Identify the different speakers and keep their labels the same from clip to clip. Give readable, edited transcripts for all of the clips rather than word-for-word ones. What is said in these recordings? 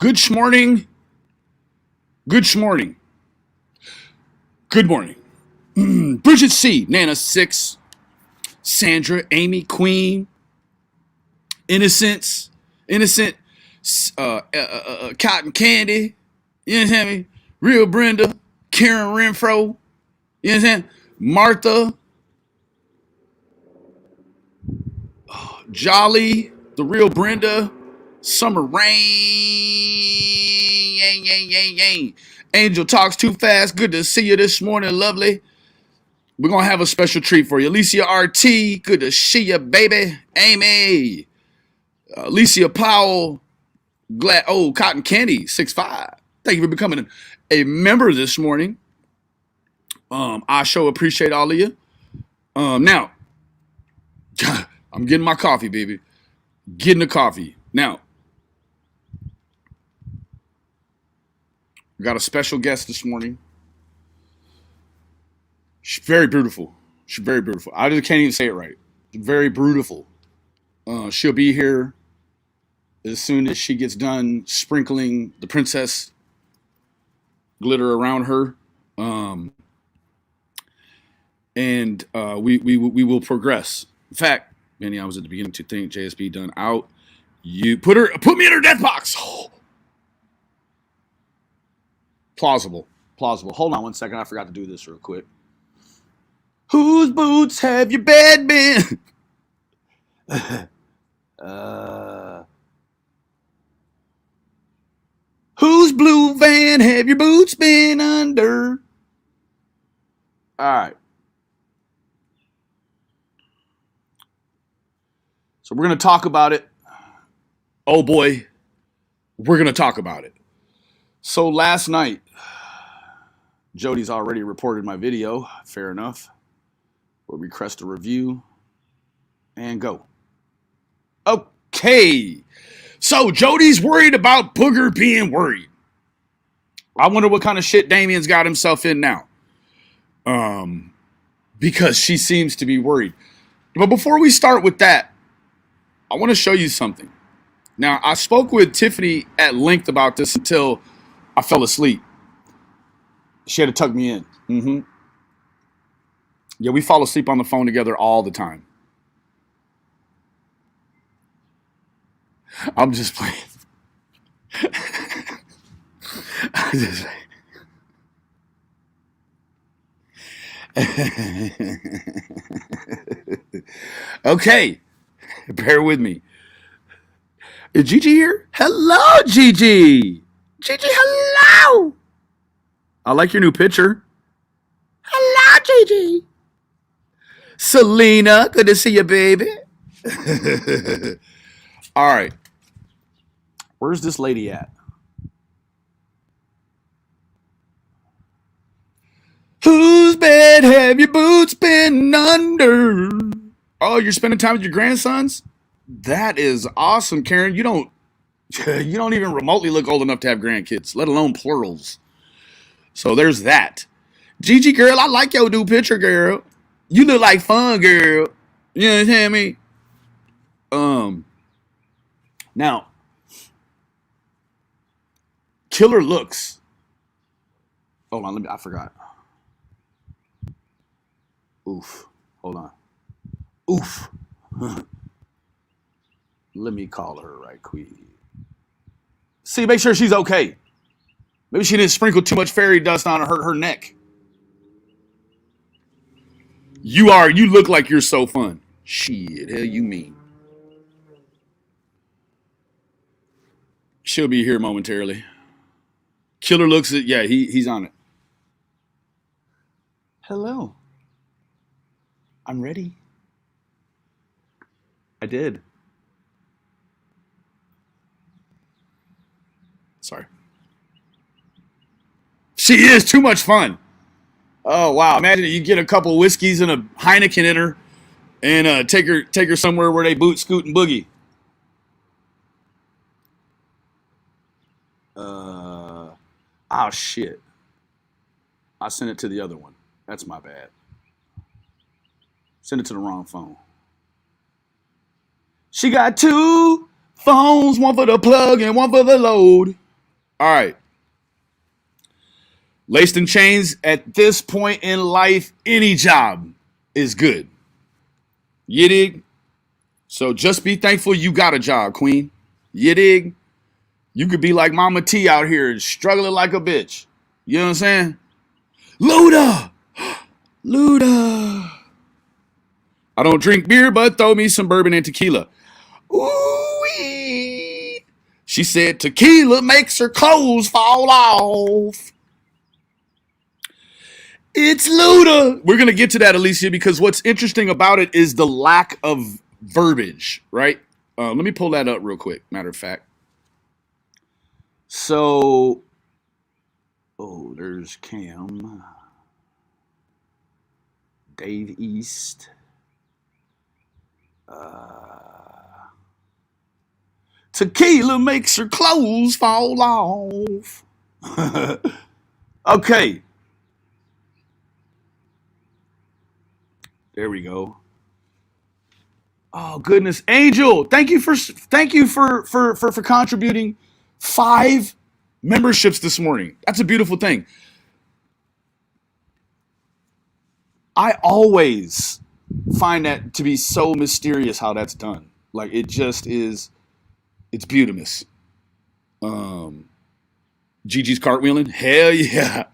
Speaker 1: Good morning. Good morning. Good morning. Bridget C, Nana 6, Sandra, Amy, Queen, Innocent, Cotton Candy, you know what I mean? Real Brenda, Karen Renfro, you know what I'm saying? Martha, Jolly, the real Brenda, Summer Rain, yang, yang, yang, yang. Angel talks too fast. Good to see you this morning, lovely. We're going to have a special treat for you. Alicia RT, good to see you, baby. Amy, Alicia Powell, glad. Oh, Cotton Candy, 6'5". Thank you for becoming a member this morning. I sure appreciate all of you. Now, I'm getting my coffee, baby. Getting the coffee. Now, we got a special guest this morning. She's very beautiful. She's very beautiful. I just can't even say it right. Very beautiful. She'll be here as soon as she gets done sprinkling the princess glitter around her. And we will progress. In fact, Manny, I was at the beginning to think JSB done out. You put me in her death box. Oh. Plausible. Hold on one second. I forgot to do this real quick. Whose boots have your bed been? Whose blue van have your boots been under? All right. So we're going to talk about it. Oh boy, we're going to talk about it. So last night, Jody's already reported my video. Fair enough. We'll request a review and go. Okay. So Jody's worried about Booger being worried. I wonder what kind of shit Damien's got himself in now. Because she seems to be worried. But before we start with that, I want to show you something. Now, I spoke with Tiffany at length about this until I fell asleep. She had to tuck me in. Yeah, we fall asleep on the phone together all the time. I'm just playing. Okay, bear with me. Is Gigi here? Hello, Gigi. Gigi, hello. I like your new picture. Hello, Gigi. Selena, good to see you, baby. All right. Where's this lady at? Whose bed have your boots been under? Oh, you're spending time with your grandsons? That is awesome, Karen. You don't even remotely look old enough to have grandkids, let alone plurals. So there's that. Gigi, girl, I like your new picture, girl. You look like fun, girl. You know what I mean? Now, killer looks. Hold on, I forgot. Oof. Hold on. Oof. Let me call her right quick. See, make sure she's okay. Maybe she didn't sprinkle too much fairy dust on her neck. You look like you're so fun. Shit, hell you mean. She'll be here momentarily. Killer looks at, yeah, he's on it. Hello. I'm ready. I did. Sorry. She is too much fun. Oh wow! Imagine you get a couple whiskeys and a Heineken in her, and take her somewhere where they boot, scoot, and boogie. Oh shit! I sent it to the other one. That's my bad. Send it to the wrong phone. She got two phones, one for the plug and one for the load. All right. Laced in chains, at this point in life, any job is good. You dig? So just be thankful you got a job, queen. You dig? You could be like Mama T out here struggling like a bitch. You know what I'm saying? Luda! Luda! I don't drink beer, but throw me some bourbon and tequila. Ooh-wee! She said tequila makes her clothes fall off. It's Luda. We're going to get to that, Alicia, because what's interesting about it is the lack of verbiage, right? Let me pull that up real quick, matter of fact. So, there's Cam. Dave East. Tequila makes her clothes fall off. Okay. There we go. Oh goodness, Angel! Thank you for contributing 5 memberships this morning. That's a beautiful thing. I always find that to be so mysterious how that's done. Like it just is. It's beautiful. Gigi's cartwheeling. Hell yeah.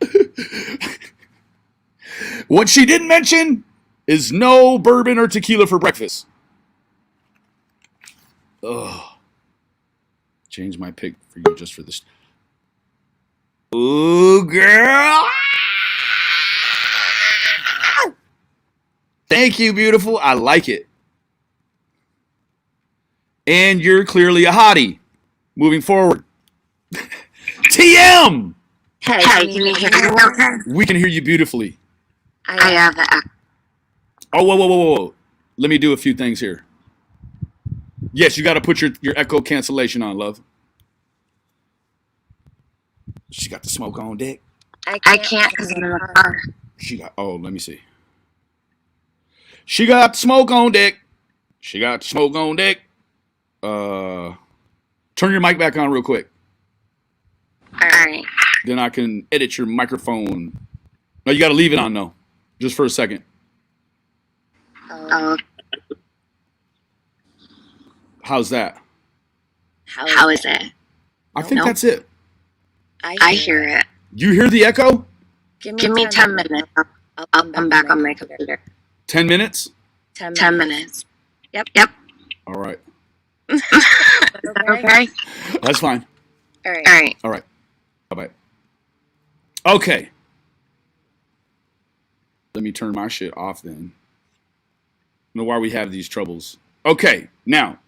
Speaker 1: What she didn't mention is no bourbon or tequila for breakfast. Ugh. Change my pick for you just for this. Ooh, girl. Thank you, beautiful. I like it. And you're clearly a hottie. Moving forward. TM!
Speaker 2: Hey, can you hear me okay?
Speaker 1: We can hear you beautifully.
Speaker 2: I have the...
Speaker 1: Oh, whoa. Let me do a few things here. Yes, you got to put your echo cancellation on, love. She got the smoke on deck.
Speaker 2: I can't because I'm in the car.
Speaker 1: Let me see. She got the smoke on deck. Turn your mic back on real quick.
Speaker 2: All right.
Speaker 1: Then I can edit your microphone. No, you got to leave it on, though. Just for a second.
Speaker 2: Oh.
Speaker 1: How's that?
Speaker 2: How is it?
Speaker 1: I think that's it.
Speaker 2: I hear it.
Speaker 1: You hear the echo?
Speaker 2: Give me 10 minutes. I'll come back on my computer.
Speaker 1: 10 minutes?
Speaker 2: 10 minutes. Yep.
Speaker 1: All right.
Speaker 2: Okay?
Speaker 1: That's fine.
Speaker 2: All right.
Speaker 1: Bye-bye. Okay. Let me turn my shit off then. I don't know why we have these troubles. Okay, now.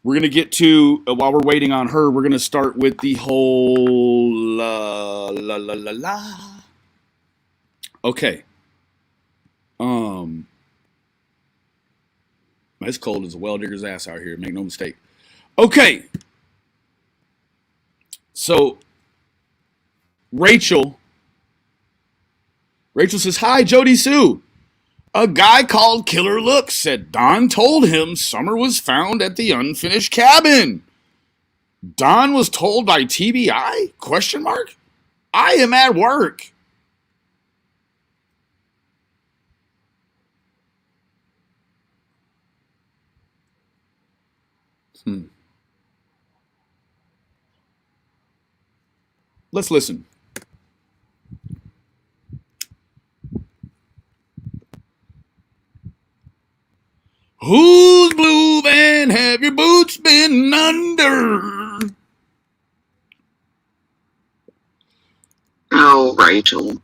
Speaker 1: We're going to get to, while we're waiting on her, we're going to start with the whole la. Okay. It's cold as a well digger's ass out here, make no mistake. Okay. So, Rachel says, "Hi, Jody Sue. A guy called Killer Looks said Don told him Summer was found at the unfinished cabin. Don was told by TBI? Question mark? I am at work." Let's listen. Who's blue and have your boots been under?
Speaker 3: Oh, Rachel.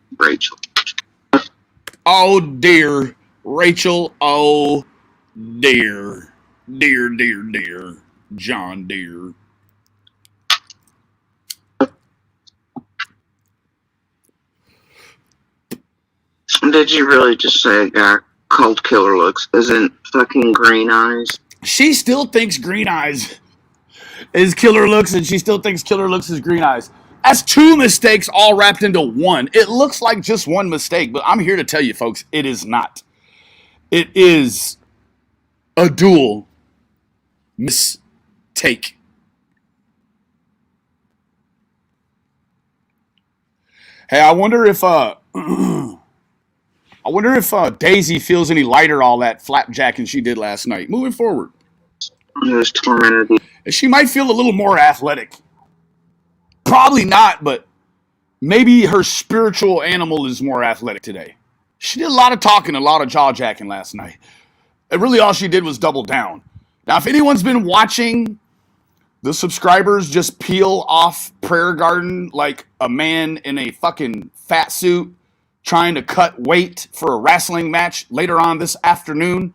Speaker 1: Oh, dear. Rachel, oh, dear. Dear. John Deere.
Speaker 3: Did you really just say a guy called Killer Looks isn't fucking Green Eyes?
Speaker 1: She still thinks Green Eyes is Killer Looks, and she still thinks Killer Looks is Green Eyes. That's 2 mistakes all wrapped into one. It looks like just one mistake, but I'm here to tell you, folks, it is not. It is a dual mistake. Hey, I wonder if Daisy feels any lighter all that flapjacking she did last night. Moving forward,
Speaker 3: He was tormented.
Speaker 1: she might feel a little more athletic. Probably not, but maybe her spiritual animal is more athletic today. She did a lot of talking, a lot of jaw jacking last night. And really all she did was double down. Now, if anyone's been watching the subscribers just peel off Prayer Garden like a man in a fucking fat suit trying to cut weight for a wrestling match later on this afternoon,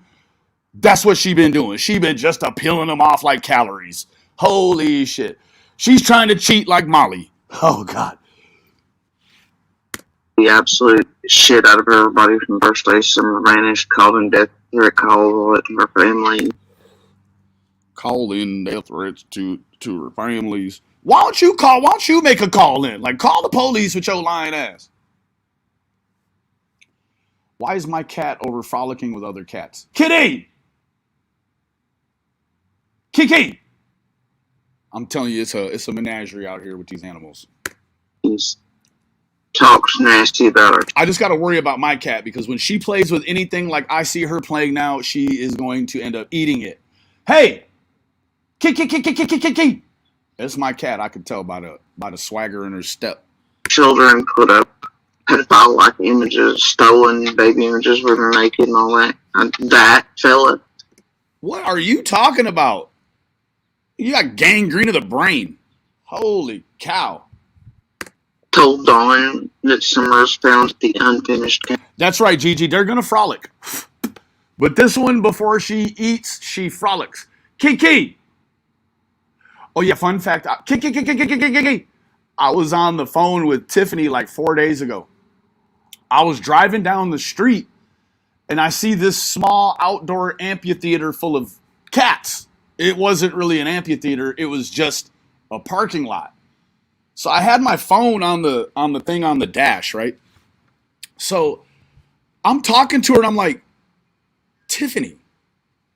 Speaker 1: that's what she been doing. She been just peeling them off like calories. Holy shit. She's trying to cheat like Molly. Oh, God.
Speaker 3: The absolute shit out of everybody from First Station vanished, called in death threat call to her family.
Speaker 1: Call in death threats to her families. Why don't you make a call in? Like, call the police with your lying ass. Why is my cat over frolicking with other cats? Kitty! Kiki! I'm telling you, it's a menagerie out here with these animals.
Speaker 3: He talks nasty about her.
Speaker 1: I just got to worry about my cat because when she plays with anything like I see her playing now, she is going to end up eating it. Hey! Kiki! That's my cat. I can tell by the swagger in her step.
Speaker 3: Children put up pedophile-like images, stolen baby images where they're naked and all that. That fella.
Speaker 1: What are you talking about? You got gangrene of the brain. Holy cow.
Speaker 3: Told Dawn that Summers found the unfinished cabin.
Speaker 1: That's right, Gigi. They're going to frolic. But this one, before she eats, she frolics. Kiki! Oh, yeah, fun fact. Kiki! I was on the phone with Tiffany like 4 days ago. I was driving down the street, and I see this small outdoor amphitheater full of cats. It wasn't really an amphitheater. It was just a parking lot. So I had my phone on the thing on the dash, right? So I'm talking to her, and I'm like, Tiffany,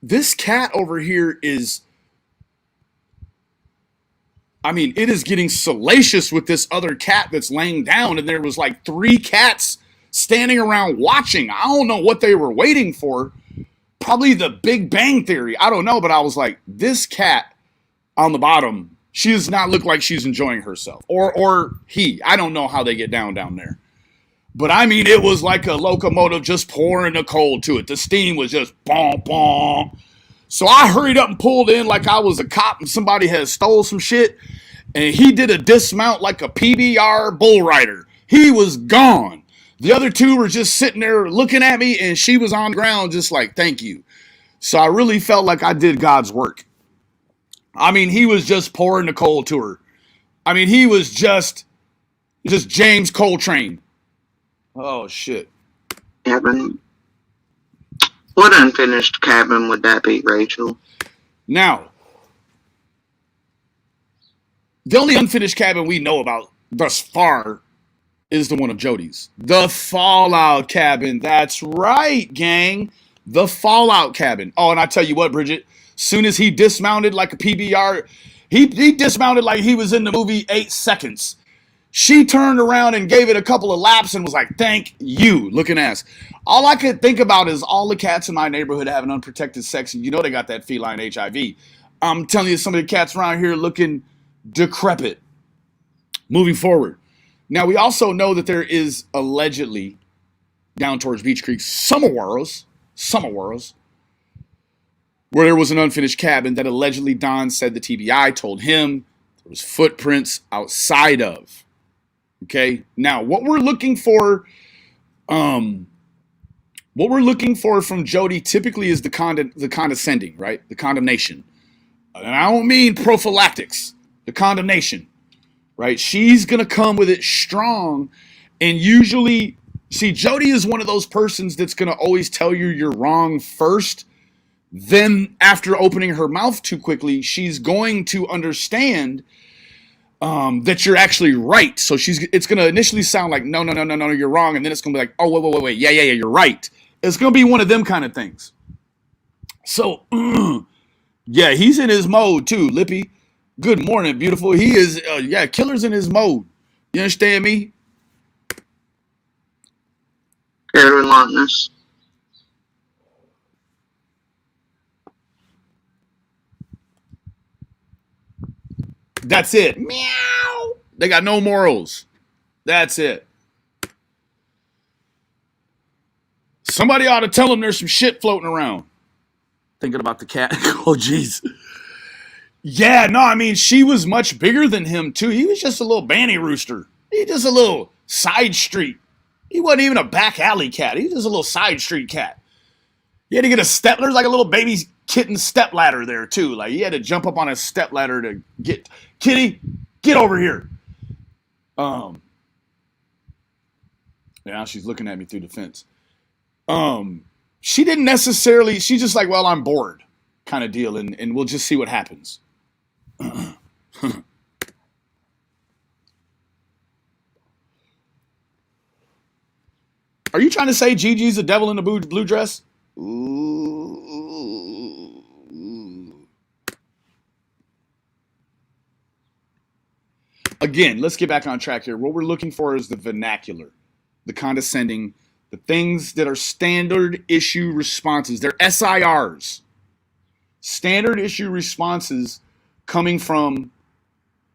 Speaker 1: this cat over here is... I mean, it is getting salacious with this other cat that's laying down, and there was like 3 cats standing around watching. I don't know what they were waiting for. Probably the Big Bang Theory. I don't know, but I was like, this cat on the bottom, she does not look like she's enjoying herself. Or he. I don't know how they get down there. But I mean, it was like a locomotive just pouring the coal to it. The steam was just boom, boom. So I hurried up and pulled in like I was a cop and somebody had stole some shit. And he did a dismount like a PBR bull rider. He was gone. The other 2 were just sitting there looking at me, and she was on the ground just like, thank you. So I really felt like I did God's work. I mean, he was just pouring the coal to her. I mean, he was just James Coltrane. Oh, shit.
Speaker 3: Cabin. What unfinished cabin would that be, Rachel?
Speaker 1: Now, the only unfinished cabin we know about thus far is the one of Jody's. The Fallout cabin. That's right, gang. The Fallout cabin. Oh, and I tell you what, Bridget, soon as he dismounted like a PBR, he dismounted like he was in the movie 8 Seconds. She turned around and gave it a couple of laps and was like, thank you, looking ass. All I could think about is all the cats in my neighborhood having unprotected sex, and you know they got that feline HIV. I'm telling you, some of the cats around here looking decrepit. Moving forward. Now, we also know that there is allegedly, down towards Beach Creek, somewheres, where there was an unfinished cabin that allegedly Don said the TBI told him there was footprints outside of. Okay? Now, what we're looking for from Jody typically is the condescending, right? The condemnation. And I don't mean prophylactics. The condemnation. Right? She's going to come with it strong. And usually, see, Jody is one of those persons that's going to always tell you you're wrong first. Then, after opening her mouth too quickly, she's going to understand that you're actually right. So it's going to initially sound like, no, you're wrong. And then it's going to be like, oh, wait. Yeah, you're right. It's going to be one of them kind of things. So, yeah, he's in his mode too, Lippy. Good morning, beautiful. He is, Killer's in his mode. You understand me?
Speaker 3: Heroin likeness.
Speaker 1: That's it. Meow. They got no morals. That's it. Somebody ought to tell them there's some shit floating around. Thinking about the cat. Oh, jeez. Yeah, no, I mean, she was much bigger than him, too. He was just a little banty rooster. He was just a little side street. He wasn't even a back alley cat. He was just a little side street cat. You had to get a step. There's like a little baby kitten step ladder there, too. Like, you had to jump up on a step ladder to get... Kitty, get over here. Now she's looking at me through the fence. She didn't necessarily... She's just like, well, I'm bored kind of deal, and we'll just see what happens. Are you trying to say Gigi's the devil in the blue dress? Ooh. Again, let's get back on track here. What we're looking for is the vernacular, the condescending, the things that are standard issue responses. They're SIRs. Standard issue responses coming from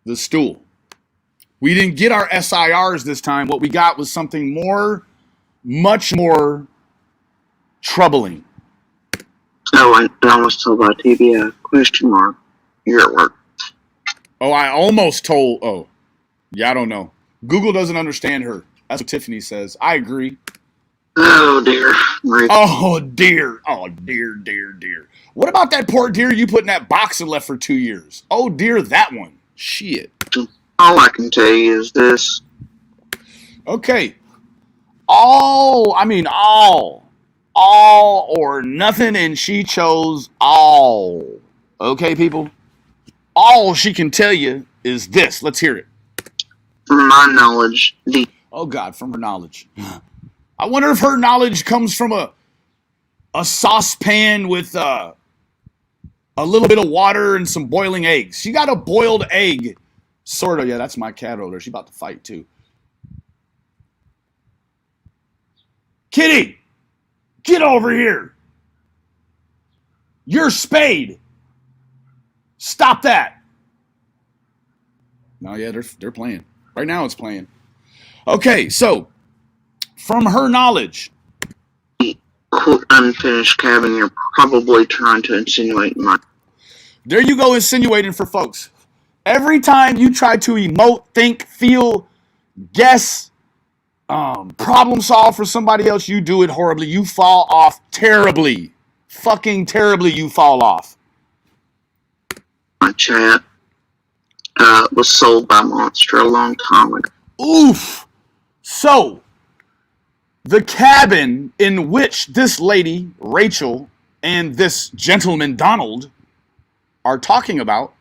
Speaker 1: the stool. We didn't get our SIRs this time. What we got was something much more troubling.
Speaker 3: Oh, I almost told my TV question mark. You're at work.
Speaker 1: Oh, I almost told. Oh, yeah, I don't know. Google doesn't understand her. That's what Tiffany says. I agree.
Speaker 3: Oh, dear.
Speaker 1: Oh, dear. Oh, dear, dear, dear. What about that poor deer you put in that box and left for 2 years? Oh, dear, that one. Shit.
Speaker 3: All I can tell you is this.
Speaker 1: Okay. All or nothing, and she chose all. Okay, people? All she can tell you is this. Let's hear it.
Speaker 3: From my knowledge,
Speaker 1: Oh, God, from her knowledge. I wonder if her knowledge comes from a saucepan with a little bit of water and some boiling eggs. She got a boiled egg. Sort of. Yeah, that's my cat over there. She's about to fight, too. Kitty, get over here. You're Spade. Stop that. No, yeah, they're playing. Right now it's playing. Okay, so from her knowledge.
Speaker 3: quote unfinished cabin you're probably trying to insinuate my...
Speaker 1: There you go, insinuating for folks. Every time you try to emote, think, feel, guess, problem solve for somebody else, you do it horribly. You fall off terribly. Fucking terribly you fall off.
Speaker 3: My chat was sold by Monster a long time ago.
Speaker 1: Oof. So, the cabin in which this lady, Rachel, and this gentleman, Donald, are talking about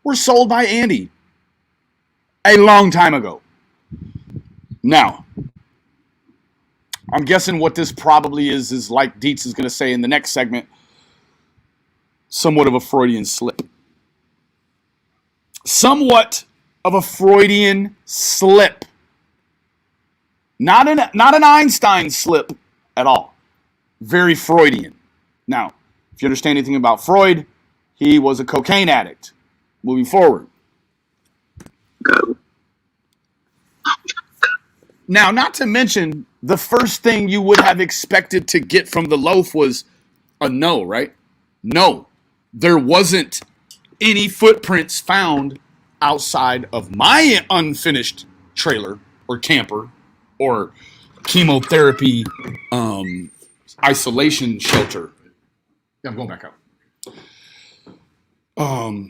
Speaker 1: were sold by Andy a long time ago. Now, I'm guessing what this probably is like Dietz is going to say in the next segment, somewhat of a Freudian slip. Somewhat of a Freudian slip. Not an Einstein slip at all. Very Freudian. Now, if you understand anything about Freud, he was a cocaine addict. Moving forward.
Speaker 3: Go.
Speaker 1: Now, not to mention, the first thing you would have expected to get from the loaf was a no, right? No. There wasn't any footprints found outside of my unfinished trailer or camper or chemotherapy isolation shelter. Yeah, I'm going back out.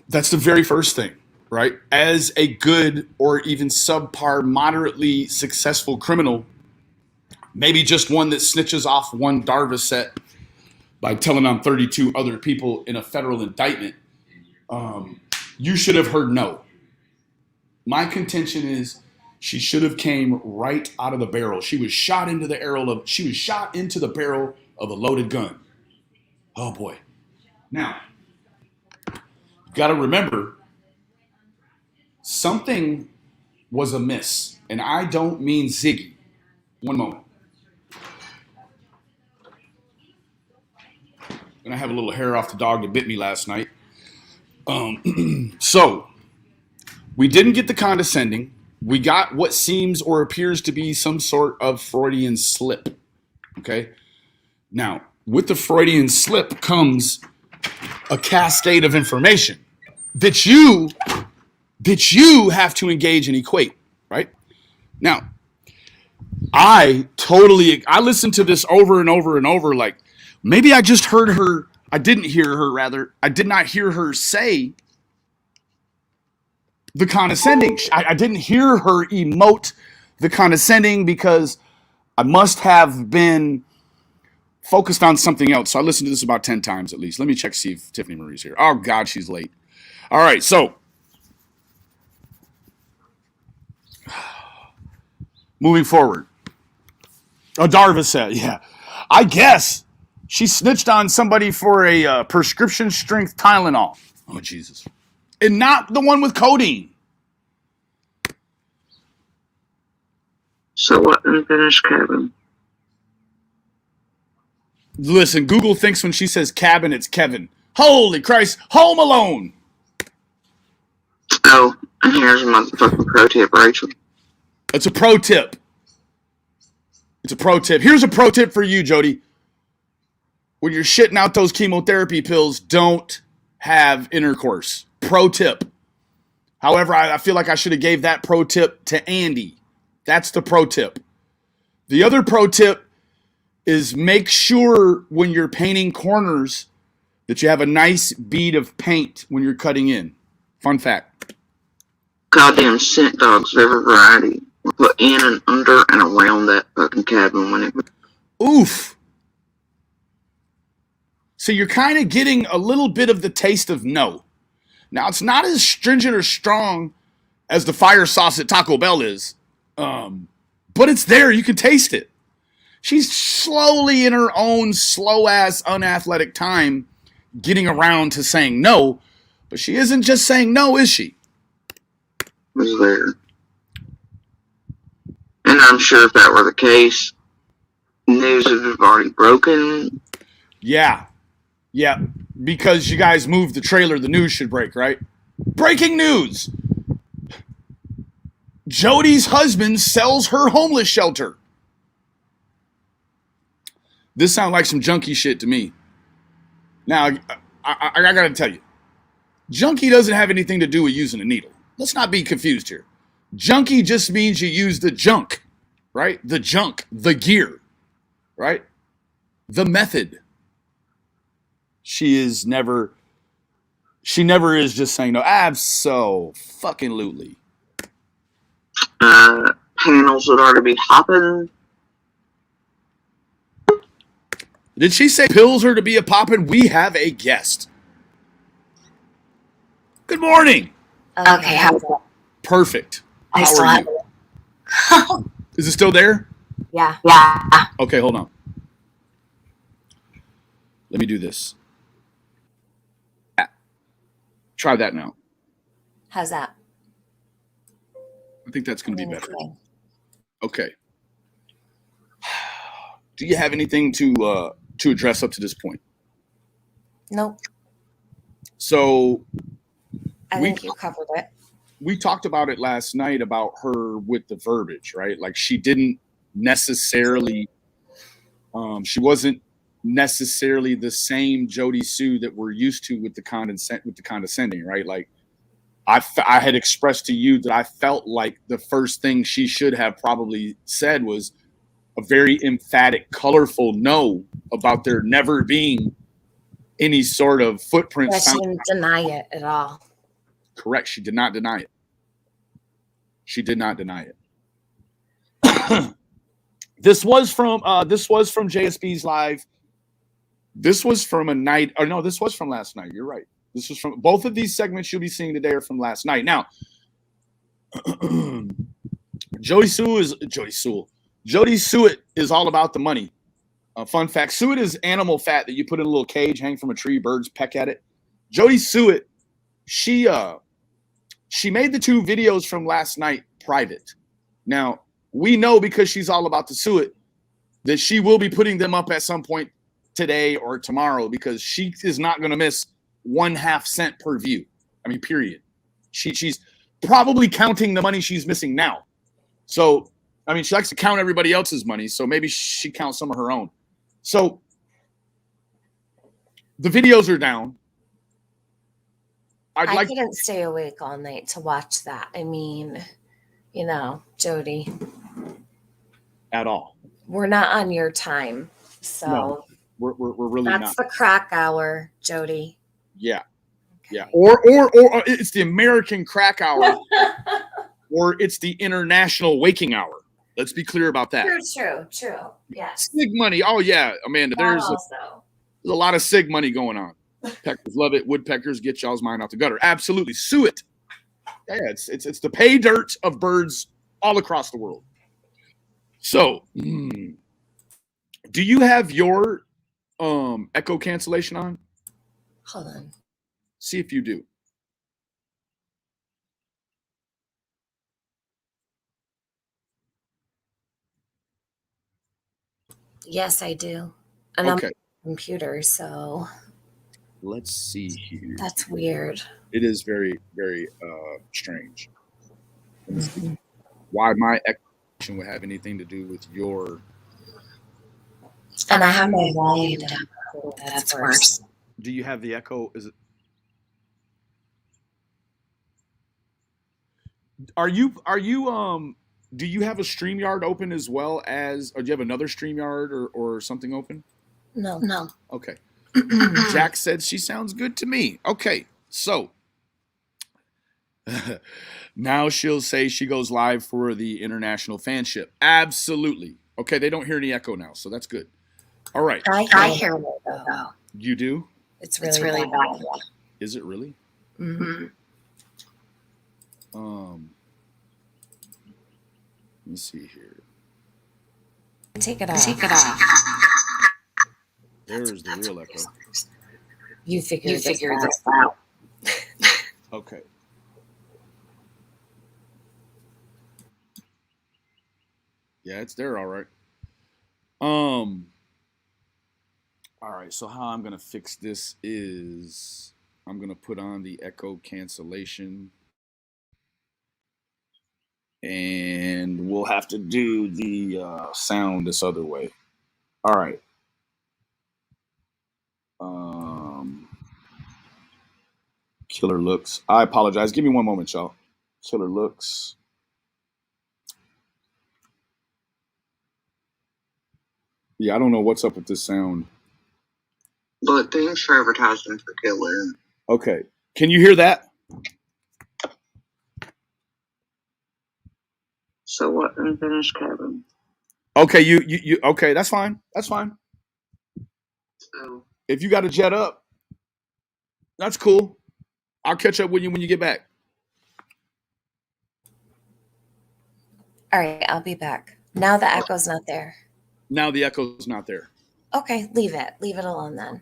Speaker 1: That's the very first thing, right? As a good or even subpar, moderately successful criminal, maybe just one that snitches off one Darvocet by telling on 32 other people in a federal indictment, you should have heard no. My contention is she should have came right out of the barrel. She was shot into the barrel of a loaded gun. Oh boy. Now, you got to remember, something was amiss, and I don't mean Ziggy. One moment. And I have a little hair off the dog that bit me last night. So we didn't get the condescending. We got what seems or appears to be some sort of Freudian slip. Okay. Now, with the Freudian slip comes a cascade of information that you have to engage and equate, right? Now, I listened to this over and over and over, like maybe I just heard her, I did not hear her say the condescending. I didn't hear her emote the condescending because I must have been focused on something else. So I listened to this about 10 times at least. Let me check, see if Tiffany Marie's here. Oh, God, she's late. All right, so moving forward. Oh, Darva said, yeah. I guess she snitched on somebody for a prescription strength Tylenol. Oh, Jesus. And not the one with codeine.
Speaker 3: So what unfinished cabin?
Speaker 1: Listen, Google thinks when she says cabin, it's Kevin. Holy Christ, Home Alone.
Speaker 3: Oh, and here's a motherfucking pro tip, Rachel.
Speaker 1: It's a pro tip. It's a pro tip. Here's a pro tip for you, Jody. When you're shitting out those chemotherapy pills, don't have intercourse. Pro tip. However, I feel like I should have gave that pro tip to Andy. That's the pro tip. The other pro tip is make sure when you're painting corners that you have a nice bead of paint when you're cutting in. Fun fact.
Speaker 3: Goddamn scent dogs of every variety were put in and under and around that fucking cabin when it was...
Speaker 1: Oof. So you're kind of getting a little bit of the taste of no. Now, it's not as stringent or strong as the fire sauce at Taco Bell is, but it's there. You can taste it. She's slowly in her own slow-ass, unathletic time getting around to saying no, but she isn't just saying no, is she?
Speaker 3: Was there. And I'm sure if that were the case, news would have already broken.
Speaker 1: Yeah, because you guys moved the trailer, the news should break, right? Breaking news! Jody's husband sells her homeless shelter. This sounds like some junkie shit to me. Now, I gotta tell you, junkie doesn't have anything to do with using a needle. Let's not be confused here. Junkie just means you use the junk, right? The junk, the gear, right? The method. She never is just saying no. Abso-fucking-lutely.
Speaker 3: Panels would already be hopping.
Speaker 1: Did she say pills are to be a poppin'? We have a guest. Good morning.
Speaker 2: Okay, how's it?
Speaker 1: Perfect.
Speaker 2: I
Speaker 1: How
Speaker 2: still
Speaker 1: are
Speaker 2: have
Speaker 1: you? Is it still there?
Speaker 2: Yeah.
Speaker 1: Okay, hold on. Let me do this. Try that now.
Speaker 2: How's that?
Speaker 1: I think that's going to be better. Okay. Do you have anything to address up to this point?
Speaker 2: Nope.
Speaker 1: So
Speaker 2: I think you covered it.
Speaker 1: We talked about it last night about her with the verbiage, right? Like she didn't necessarily, she wasn't necessarily the same Jody Sue that we're used to with the condescending, right? Like I had expressed to you that I felt like the first thing she should have probably said was a very emphatic, colorful no about there never being any sort of footprints.
Speaker 2: She didn't deny it at all.
Speaker 1: Correct. She did not deny it. This was from JSB's live. This was from a night, or no, this was from last night. You're right. This was from both of these segments you'll be seeing today are from last night. Now, Jody Suet is all about the money. Fun fact: suet is animal fat that you put in a little cage, hang from a tree, birds peck at it. Jody Suet, she made the two videos from last night private. Now we know because she's all about the suet that she will be putting them up at some point today or tomorrow because she is not going to miss 1/2 cent per view. I mean, period. She's probably counting the money she's missing now. So, I mean, she likes to count everybody else's money, so maybe she counts some of her own. So, the videos are down.
Speaker 4: I couldn't stay awake all night to watch that. I mean, you know, Jody.
Speaker 1: At all.
Speaker 4: We're not on your time. So
Speaker 1: no, we're really not.
Speaker 4: That's the crack hour, Jody.
Speaker 1: Yeah. Okay. Yeah. Or it's the American crack hour or it's the international waking hour. Let's be clear about that.
Speaker 4: True. Yes.
Speaker 1: Sig money. Oh yeah, Amanda. There's a lot of sig money going on. Peckers love it. Woodpeckers, get y'all's mind out the gutter. Absolutely. Sue it. Yeah, it's the pay dirt of birds all across the world. So, do you have your echo cancellation on?
Speaker 4: Hold on.
Speaker 1: See if you do.
Speaker 4: Yes, I do. And okay. I'm on the computer, so
Speaker 1: let's see here.
Speaker 4: That's weird.
Speaker 1: It is very, very strange. Mm-hmm. Why my echo would have anything to do with your.
Speaker 4: And I have my volume down. That's worse.
Speaker 1: Do you have the echo? Is it? Are you do you have a StreamYard open as well as, or do you have another StreamYard or something open?
Speaker 4: No.
Speaker 1: Okay. Jack said she sounds good to me. Okay. So now she'll say she goes live for the international fanship. Absolutely. Okay. They don't hear any echo now. So that's good. All right.
Speaker 4: I hear it though.
Speaker 1: You do?
Speaker 4: It's really bad.
Speaker 1: Is it really?
Speaker 4: Mm-hmm.
Speaker 1: Let me see here.
Speaker 4: Take it off.
Speaker 1: There's the real echo.
Speaker 4: You figure this out.
Speaker 1: Okay. Yeah, it's there, all right. All right, so how I'm going to fix this is I'm going to put on the echo cancellation. And we'll have to do the sound this other way. All right. Killer looks. I apologize. Give me one moment, y'all. Killer looks. Yeah, I don't know what's up with this sound.
Speaker 3: But thanks for advertising for Killer.
Speaker 1: Okay. Can you hear that?
Speaker 3: So what? Unfinished Kevin.
Speaker 1: Okay, you okay, that's fine. That's fine.
Speaker 3: So
Speaker 1: if you got to jet up, that's cool. I'll catch up with you when you get back.
Speaker 4: All right, I'll be back. Now the echo's not there.
Speaker 1: Now the echo's not there.
Speaker 4: Okay, leave it. Leave it alone then.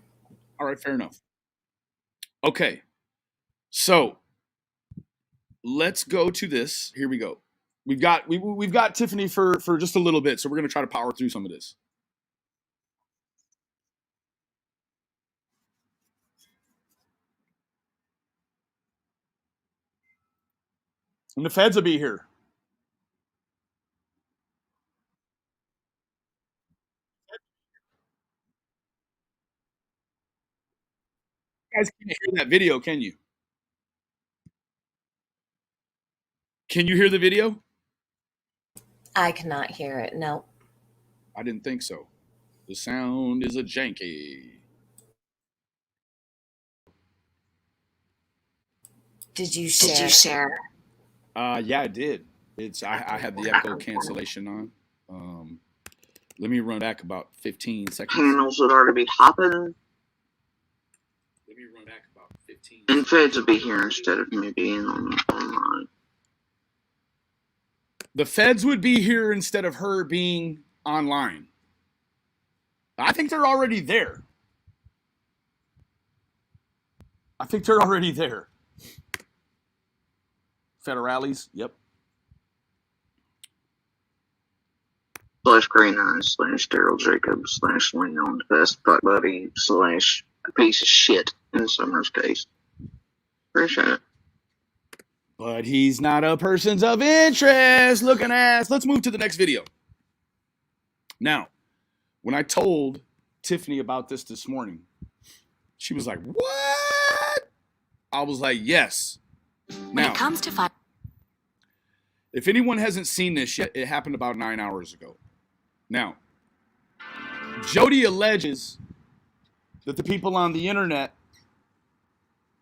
Speaker 1: All right, fair enough. Okay. So let's go to this. Here we go. We've got Tiffany for just a little bit, so we're going to try to power through some of this. And the feds will be here. You guys can't hear that video, can you? Can you hear the video?
Speaker 4: I cannot hear it. No.
Speaker 1: I didn't think so. The sound is a janky.
Speaker 4: Did you share?
Speaker 1: Yeah, I did. I had the echo cancellation on. Let me run back about 15 seconds.
Speaker 3: Panels would already be hopping.
Speaker 1: Let me run back about 15
Speaker 3: And feds would be here instead of me being online.
Speaker 1: The feds would be here instead of her being online. I think they're already there. Federales, yep.
Speaker 3: So slash Green Eyes slash Daryl Jacobs slash Leon's best butt buddy slash a piece of shit in Summer's case. Appreciate it.
Speaker 1: But he's not a person's of interest looking ass. Let's move to the next video. Now, when I told Tiffany about this morning, she was like, what? I was like, yes. Now, when it comes to if anyone hasn't seen this yet, it happened about 9 hours ago. Now, Jody alleges that the people on the internet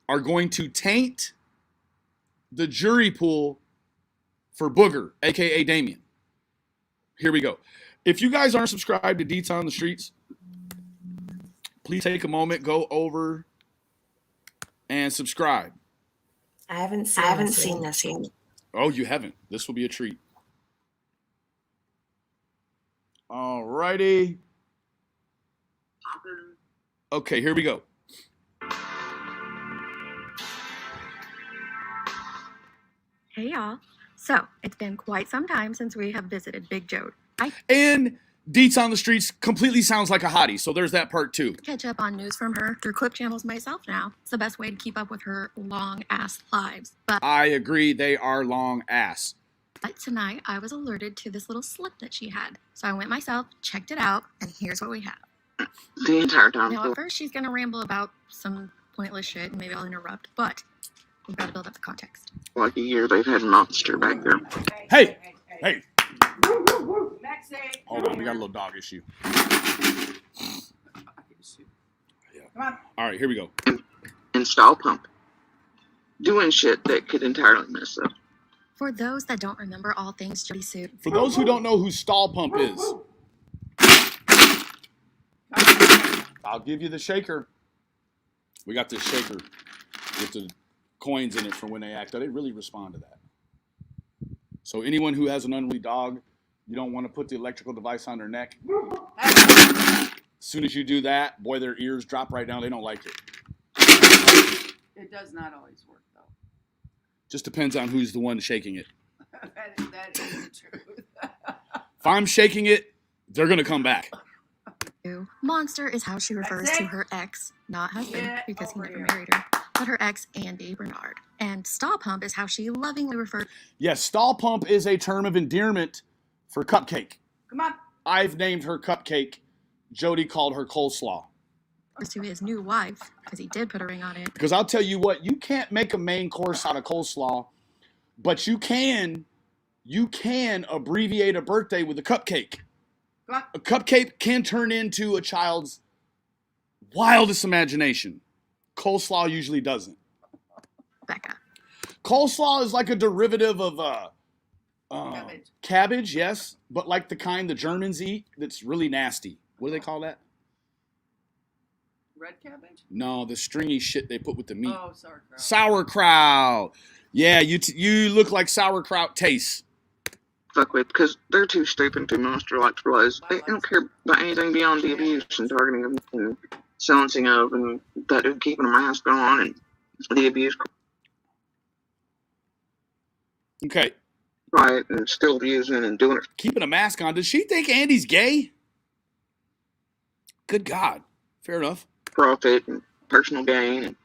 Speaker 1: are going to taint the jury pool for Booger, a.k.a. Damien. Here we go. If you guys aren't subscribed to Deets on the Streets, please take a moment, go over and subscribe.
Speaker 4: I haven't seen this yet.
Speaker 1: Oh, you haven't? This will be a treat. All righty. Okay, here we go.
Speaker 5: Hey y'all. So, it's been quite some time since we have visited Big Jode.
Speaker 1: And Deets on the Streets completely sounds like a hottie, so there's that part too.
Speaker 5: Catch up on news from her through clip channels myself now. It's the best way to keep up with her long-ass lives. But
Speaker 1: I agree, they are long ass.
Speaker 5: But tonight, I was alerted to this little slip that she had. So I went myself, checked it out, and here's what we have.
Speaker 3: The entire time.
Speaker 5: Now, at first, she's going to ramble about some pointless shit, and maybe I'll interrupt, but we've got to build up the context.
Speaker 3: Like a year, they've had Monster back there.
Speaker 1: Hey! Hold on, we got a little dog issue. Yeah.
Speaker 2: Come on.
Speaker 1: All right, here we go.
Speaker 3: Install pump. Doing shit that could entirely mess up.
Speaker 5: For those that don't remember all things Jody Sue,
Speaker 1: For those who don't know who Stall Pump is, I'll give you the shaker. We got this shaker with the coins in it for when they act out. They really respond to that. So anyone who has an unruly dog, you don't want to put the electrical device on their neck. As soon as you do that, boy, their ears drop right down. They don't like it.
Speaker 2: It does not always work, though.
Speaker 1: Just depends on who's the one shaking it.
Speaker 2: that is the truth.
Speaker 1: If I'm shaking it, they're going to come back.
Speaker 5: Monster is how she refers to her ex, not husband, because he never married her, but her ex, Andy Bernard. And Stall Pump is how she lovingly refers.
Speaker 1: Yes, Stall Pump is a term of endearment for Cupcake.
Speaker 2: Come on.
Speaker 1: I've named her Cupcake. Jody called her Coleslaw.
Speaker 5: To his new wife, because he did put a ring on it.
Speaker 1: Because I'll tell you what, you can't make a main course out of coleslaw, but you can abbreviate a birthday with a cupcake.
Speaker 2: Come on.
Speaker 1: A cupcake can turn into a child's wildest imagination. Coleslaw usually doesn't.
Speaker 5: Becca.
Speaker 1: Coleslaw is like a derivative of
Speaker 2: Cabbage.
Speaker 1: cabbage, yes, but like the kind the Germans eat that's really nasty. What do they call that?
Speaker 2: Red cabbage?
Speaker 1: No, the stringy shit they put with the meat.
Speaker 2: Oh, sauerkraut.
Speaker 1: Sauerkraut. Yeah, you look like sauerkraut tastes.
Speaker 3: Fuck with, because they're too stupid to Monster like flows. They don't care about anything beyond the abuse and targeting of and silencing of and that dude keeping a mask on and the abuse.
Speaker 1: Okay.
Speaker 3: Right, and still abusing and doing it.
Speaker 1: Keeping a mask on. Does she think Andy's gay? Good God. Fair enough.
Speaker 3: Profit and personal gain. And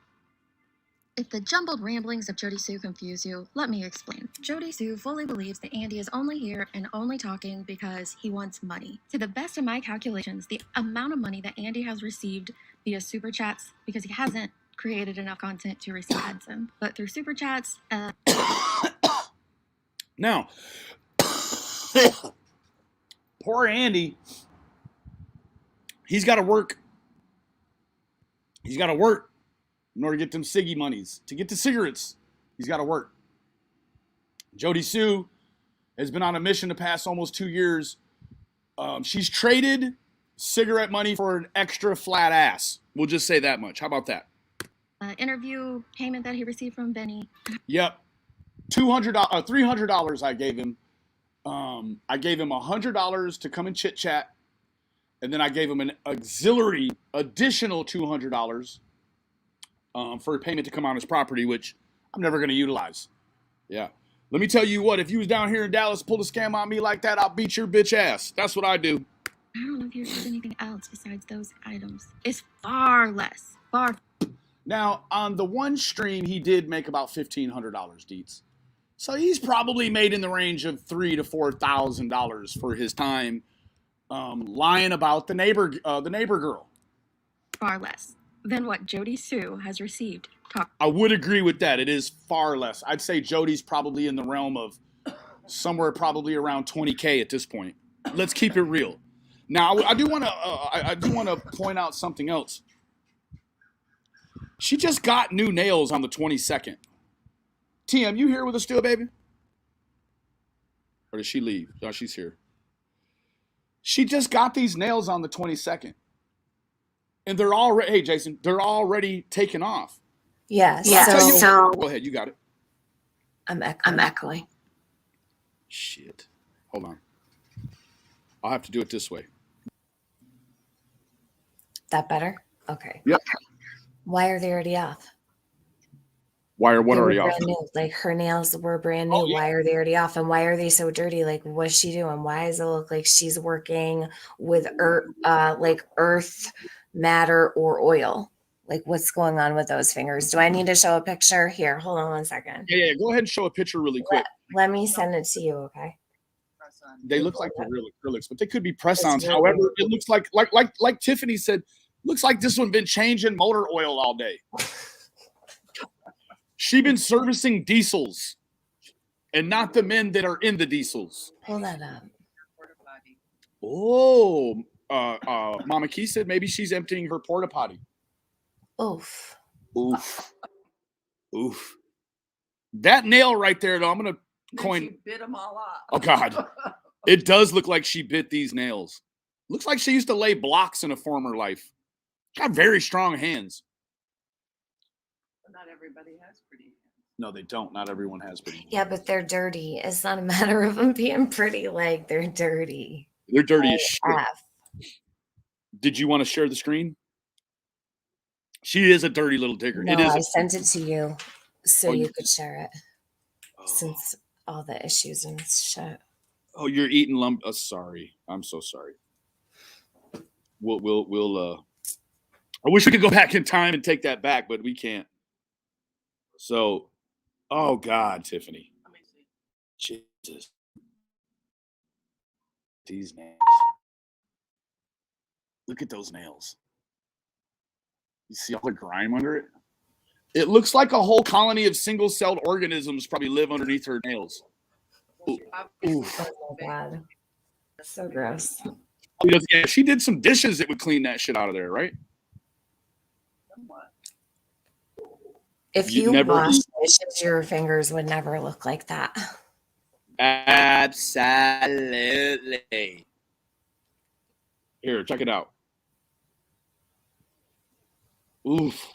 Speaker 5: If the jumbled ramblings of Jody Sue confuse you, let me explain. Jody Sue fully believes that Andy is only here and only talking because he wants money. To the best of my calculations, the amount of money that Andy has received via super chats, because he hasn't created enough content to receive ads in, but through super chats,
Speaker 1: Now, poor Andy, he's got to work. He's got to work in order to get them ciggy monies. To get the cigarettes, he's got to work. Jody Sue has been on a mission the past almost 2 years. She's traded cigarette money for an extra flat ass. We'll just say that much. How about that?
Speaker 5: interview payment that he received from Benny.
Speaker 1: Yep. $300 I gave him. I gave him $100 to come and chit chat. And then I gave him an auxiliary additional $200 for a payment to come on his property, which I'm never going to utilize. Yeah. Let me tell you what, if you was down here in Dallas, pull a scam on me like that, I'll beat your bitch ass. That's what I do.
Speaker 5: I don't know if yours has anything else besides those items. It's far less. Far.
Speaker 1: Now, on the one stream, he did make about $1,500, Deets. So he's probably made in the range of $3,000 to $4,000 for his time lying about the neighbor girl.
Speaker 5: Far less than what Jody Sue has received.
Speaker 1: I would agree with that. It is far less. I'd say Jody's probably in the realm of somewhere probably around $20K at this point. Let's keep it real. Now, I do want to point out something else. She just got new nails on the 22nd. TM, you here with us still, baby? Or did she leave? No, she's here. She just got these nails on the 22nd. And they're already, hey, Jason, they're already taken off.
Speaker 4: Yes.
Speaker 2: So
Speaker 1: Go ahead, you got it.
Speaker 4: I'm
Speaker 2: echoing.
Speaker 1: Shit. Hold on. I'll have to do it this way.
Speaker 4: That better? Okay.
Speaker 1: Yep.
Speaker 4: Why are they already off?
Speaker 1: Why are what
Speaker 4: They were
Speaker 1: already off?
Speaker 4: brand new. Like her nails were brand new.
Speaker 1: Oh, yeah.
Speaker 4: Why are they already off? And why are they so dirty? Like, what's she doing? Why does it look like she's working with earth, matter, or oil? Like, what's going on with those fingers? Do I need to show a picture? Here, hold on 1 second.
Speaker 1: Yeah, go ahead and show a picture really quick.
Speaker 4: Let me send it to you, okay?
Speaker 1: They look like the real acrylics, but they could be press-ons.
Speaker 4: Really
Speaker 1: However, it looks like Tiffany said, looks like this one been changing motor oil all day. She been servicing diesels and not the men that are in the diesels.
Speaker 4: Pull that up.
Speaker 1: Oh, Mama Key said maybe she's emptying her porta potty.
Speaker 4: Oof.
Speaker 1: Oof. That nail right there, though, I'm going to coin.
Speaker 6: She bit them all off.
Speaker 1: Oh, God. It does look like she bit these nails. Looks like she used to lay blocks in a former life. Got very strong hands.
Speaker 6: Not everybody has pretty hands.
Speaker 1: No, they don't. Not everyone has pretty hands.
Speaker 4: Yeah, but they're dirty. It's not a matter of them being pretty. Like, they're dirty.
Speaker 1: They're dirty as shit.
Speaker 4: F.
Speaker 1: Did you want to share the screen? She is a dirty little digger.
Speaker 4: No,
Speaker 1: It is.
Speaker 4: I sent it to you so
Speaker 1: Oh,
Speaker 4: you
Speaker 1: you-
Speaker 4: could share it.
Speaker 1: Oh.
Speaker 4: Since all the issues and shit.
Speaker 1: Oh, you're eating lump. Sorry. I'm so sorry. We'll I wish we could go back in time and take that back, but we can't. So, oh God, Tiffany.
Speaker 6: Let me see.
Speaker 1: Jesus. These nails. Look at those nails. You see all the grime under it? It looks like a whole colony of single-celled organisms probably live underneath her nails. Ooh. Oof.
Speaker 4: Oh my God. So gross.
Speaker 1: Yeah, she did some dishes that would clean that shit out of there, right?
Speaker 6: Somewhat.
Speaker 4: If
Speaker 1: You
Speaker 4: you
Speaker 1: never
Speaker 4: wash
Speaker 1: eat-
Speaker 4: dishes, your fingers would never look like that.
Speaker 1: Absolutely. Here, check it out. Oof.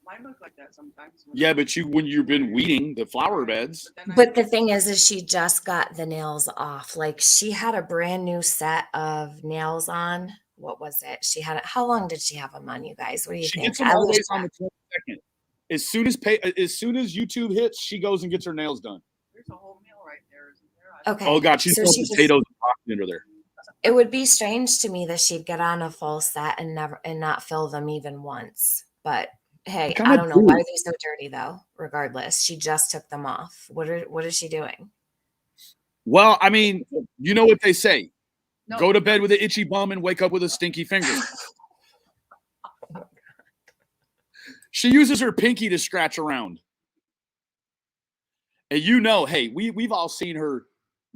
Speaker 6: Mine look like that sometimes.
Speaker 1: Yeah, but when you've been weeding the flower beds.
Speaker 6: then
Speaker 4: But the thing is she just got the nails off. Like, she had a brand new set of nails on. What was it? She had it. How long did she have them on, you guys? What do you
Speaker 1: She
Speaker 4: think?
Speaker 1: gets them
Speaker 4: I
Speaker 1: always
Speaker 4: wish
Speaker 1: on the 22nd. As soon as YouTube hits, she goes and gets her nails done.
Speaker 6: There's a whole meal right there, isn't there? I
Speaker 4: Okay.
Speaker 1: Oh God, she's
Speaker 4: So
Speaker 1: throwing
Speaker 4: she just-
Speaker 1: potatoes and broccoli under there.
Speaker 4: It would be strange to me that she'd get on a full set and not fill them even once. But hey,
Speaker 1: kinda
Speaker 4: I don't know.
Speaker 1: do.
Speaker 4: Why are they so dirty though? Regardless, she just took them off. What is she doing?
Speaker 1: Well, I mean, you know what they say.
Speaker 6: No.
Speaker 1: Go to bed with an itchy bum and wake up with a stinky finger. She uses her pinky to scratch around. And you know, hey, we've all seen her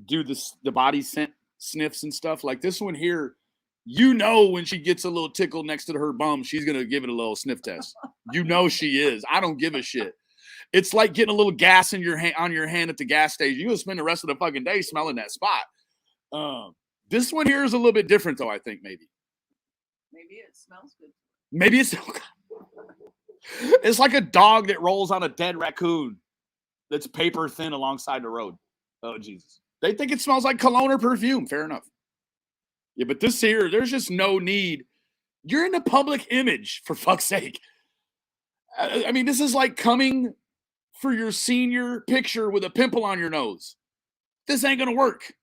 Speaker 1: do the body scent sniffs and stuff. Like this one here, you know when she gets a little tickle next to her bum, she's going to give it a little sniff test. You know she is. I don't give a shit. It's like getting a little gas in your on your hand at the gas station. You're going to spend the rest of the fucking day smelling that spot. This one here is a little bit different, though, I think, maybe.
Speaker 6: Maybe it smells good.
Speaker 1: Maybe it's like a dog that rolls on a dead raccoon that's paper thin alongside the road. Oh, Jesus. They think it smells like cologne or perfume. Fair enough. Yeah, but this here, there's just no need. You're in the public image, for fuck's sake. I mean, this is like coming for your senior picture with a pimple on your nose. This ain't gonna work.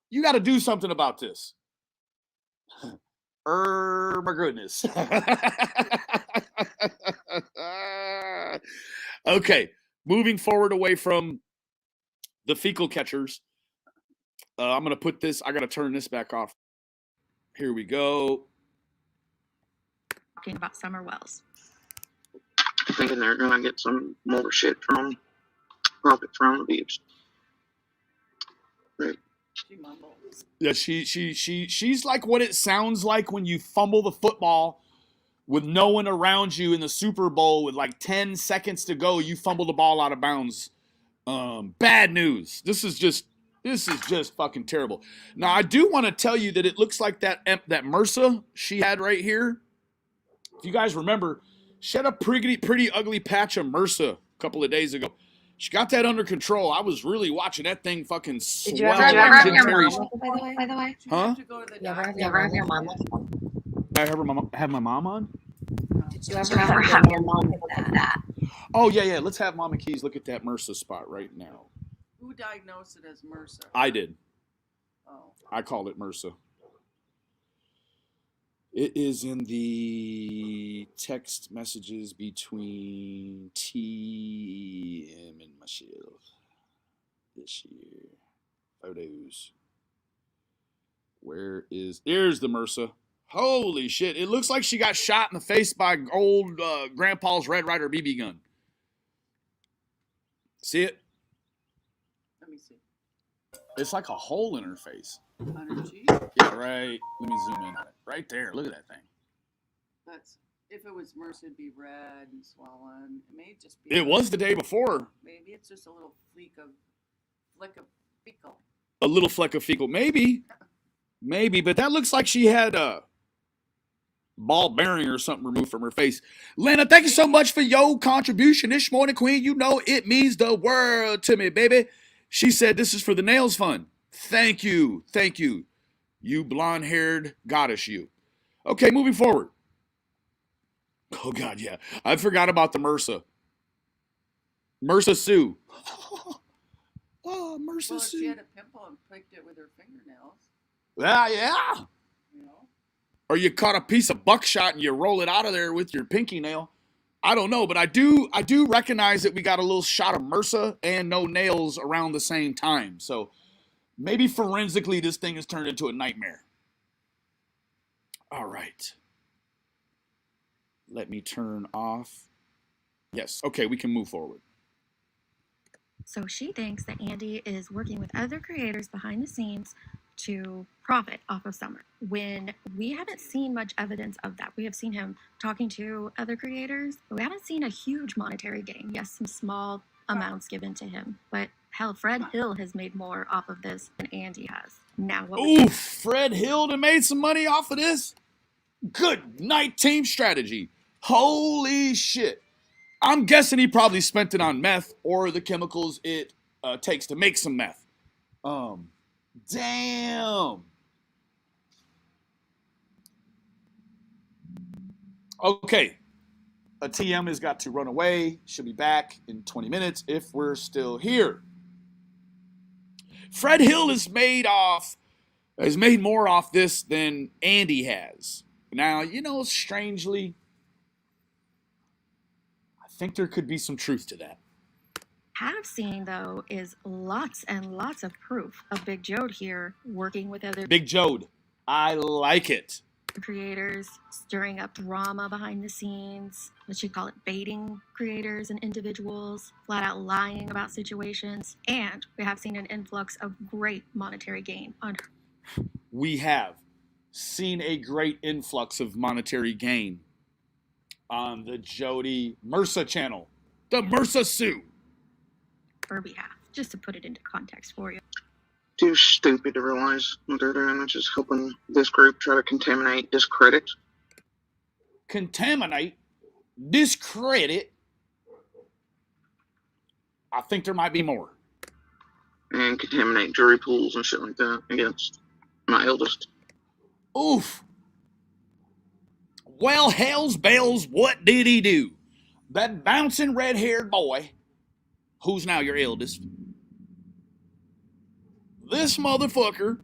Speaker 1: You got to do something about this. My goodness. Okay, moving forward away from the fecal catchers. I'm gonna put this. I gotta turn this back off. Here we go.
Speaker 5: Talking about Summer Wells.
Speaker 3: Thinking they're gonna get some more shit from profit from abuse. Right.
Speaker 6: She mumbles.
Speaker 1: Yeah, she's like what it sounds like when you fumble the football with no one around you in the Super Bowl with like 10 seconds to go. You fumble the ball out of bounds. Bad news. This is just fucking terrible. Now I do want to tell you that it looks like that MRSA she had right here. If you guys remember, she had a pretty ugly patch of MRSA a couple of days ago. She got that under control. I was really watching that thing fucking swell.
Speaker 4: Did you ever have
Speaker 1: Jim
Speaker 4: your
Speaker 1: Carrey's-
Speaker 4: mom, by the way?
Speaker 6: Did you
Speaker 1: Huh?
Speaker 6: have to go to the
Speaker 4: You ever
Speaker 6: doctor?
Speaker 4: have your mom?
Speaker 1: I have my mom on?
Speaker 4: Did you ever have your mom look at that?
Speaker 1: Oh, yeah. Let's have Mama Keys look at that MRSA spot right now.
Speaker 6: Who diagnosed it as MRSA?
Speaker 1: I did.
Speaker 6: Oh,
Speaker 1: I called it MRSA. It is in the text messages between TM and Michelle this year. Photos. Here's the MRSA. Holy shit. It looks like she got shot in the face by old Grandpa's Red Ryder BB gun. See it?
Speaker 6: let me see.
Speaker 1: It's like a hole in her face.
Speaker 6: On her cheek?
Speaker 1: Yeah, right. Let me zoom in on it. Right there. Look at that thing.
Speaker 6: That's if it was MRSA, it'd be red and swollen. It may just be.
Speaker 1: It was the day before.
Speaker 6: Maybe it's just a little flick of fecal.
Speaker 1: A little fleck of fecal. Maybe, but that looks like she had a ball bearing or something removed from her face. Lena, thank you so much for your contribution this morning, Queen. You know it means the world to me, baby. She said this is for the nails fund. Thank you. You blonde-haired goddess, you. Okay, moving forward. Oh, God, yeah. I forgot about the MRSA. MRSA Sue. Oh, MRSA
Speaker 6: Well, if she
Speaker 1: Sue.
Speaker 6: had a pimple and pricked it with her fingernails,
Speaker 1: Yeah.
Speaker 6: you know.
Speaker 1: Or you caught a piece of buckshot and you roll it out of there with your pinky nail. I don't know, but I do recognize that we got a little shot of MRSA and no nails around the same time. So maybe forensically this thing has turned into a nightmare. All right. Let me turn off. Yes. Okay, we can move forward.
Speaker 5: So she thinks that Andy is working with other creators behind the scenes to profit off of Summer, when we haven't seen much evidence of that. We have seen him talking to other creators, but we haven't seen a huge monetary gain. Yes, some small amounts given to him, but hell, Fred Hill has made more off of this than Andy has. Now what?
Speaker 1: Oof, Fred Hill done made some money off of this? Good night, team strategy. Holy shit. I'm guessing he probably spent it on meth or the chemicals it takes to make some meth. Damn. Okay. A TM has got to run away. She'll be back in 20 minutes if we're still here. Fred Hill has made more off this than Andy has. Now, strangely, I think there could be some truth to that.
Speaker 5: Have seen though is lots and lots of proof of Big Jode here working with other
Speaker 1: Big Jode. I like it.
Speaker 5: creators, stirring up drama behind the scenes. Let's you call it baiting creators and individuals, flat out lying about situations, and we have seen an influx of great monetary gain on her.
Speaker 1: We have seen a great influx of monetary gain on the Jody MRSA channel, the MRSA Sue.
Speaker 5: her behalf, just to put it into context for you.
Speaker 3: Too stupid to realize what they're doing, which is helping this group try to contaminate, discredit.
Speaker 1: Contaminate, discredit. I think there might be more.
Speaker 3: And contaminate jury pools and shit like that against my eldest.
Speaker 1: Oof. Well, hell's bells, what did he do? That bouncing red-haired boy who's now your eldest, this motherfucker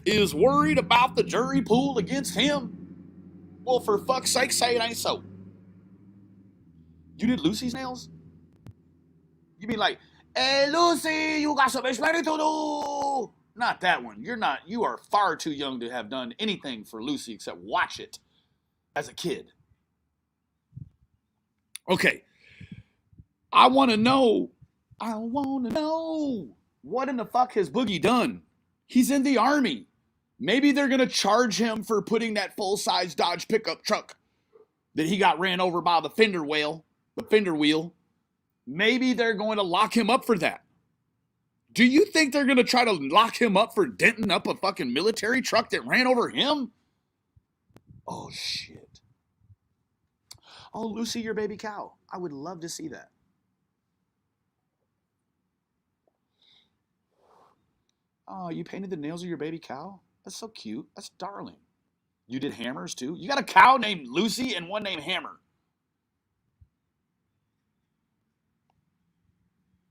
Speaker 1: is worried about the jury pool against him. Well, for fuck's sake, say it ain't so. You did Lucy's nails? You mean like, hey, Lucy, you got some explaining to do? Not that one. You are far too young to have done anything for Lucy except watch it as a kid. Okay. I want to know, what in the fuck has Boogie done? He's in the Army. Maybe they're going to charge him for putting that full-size Dodge pickup truck that he got ran over by the fender wheel. Maybe they're going to lock him up for that. Do you think they're going to try to lock him up for denting up a fucking military truck that ran over him? Oh, shit. Oh, Lucy, your baby cow. I would love to see that. Oh, you painted the nails of your baby cow? That's so cute. That's darling. You did hammers too? You got a cow named Lucy and one named Hammer.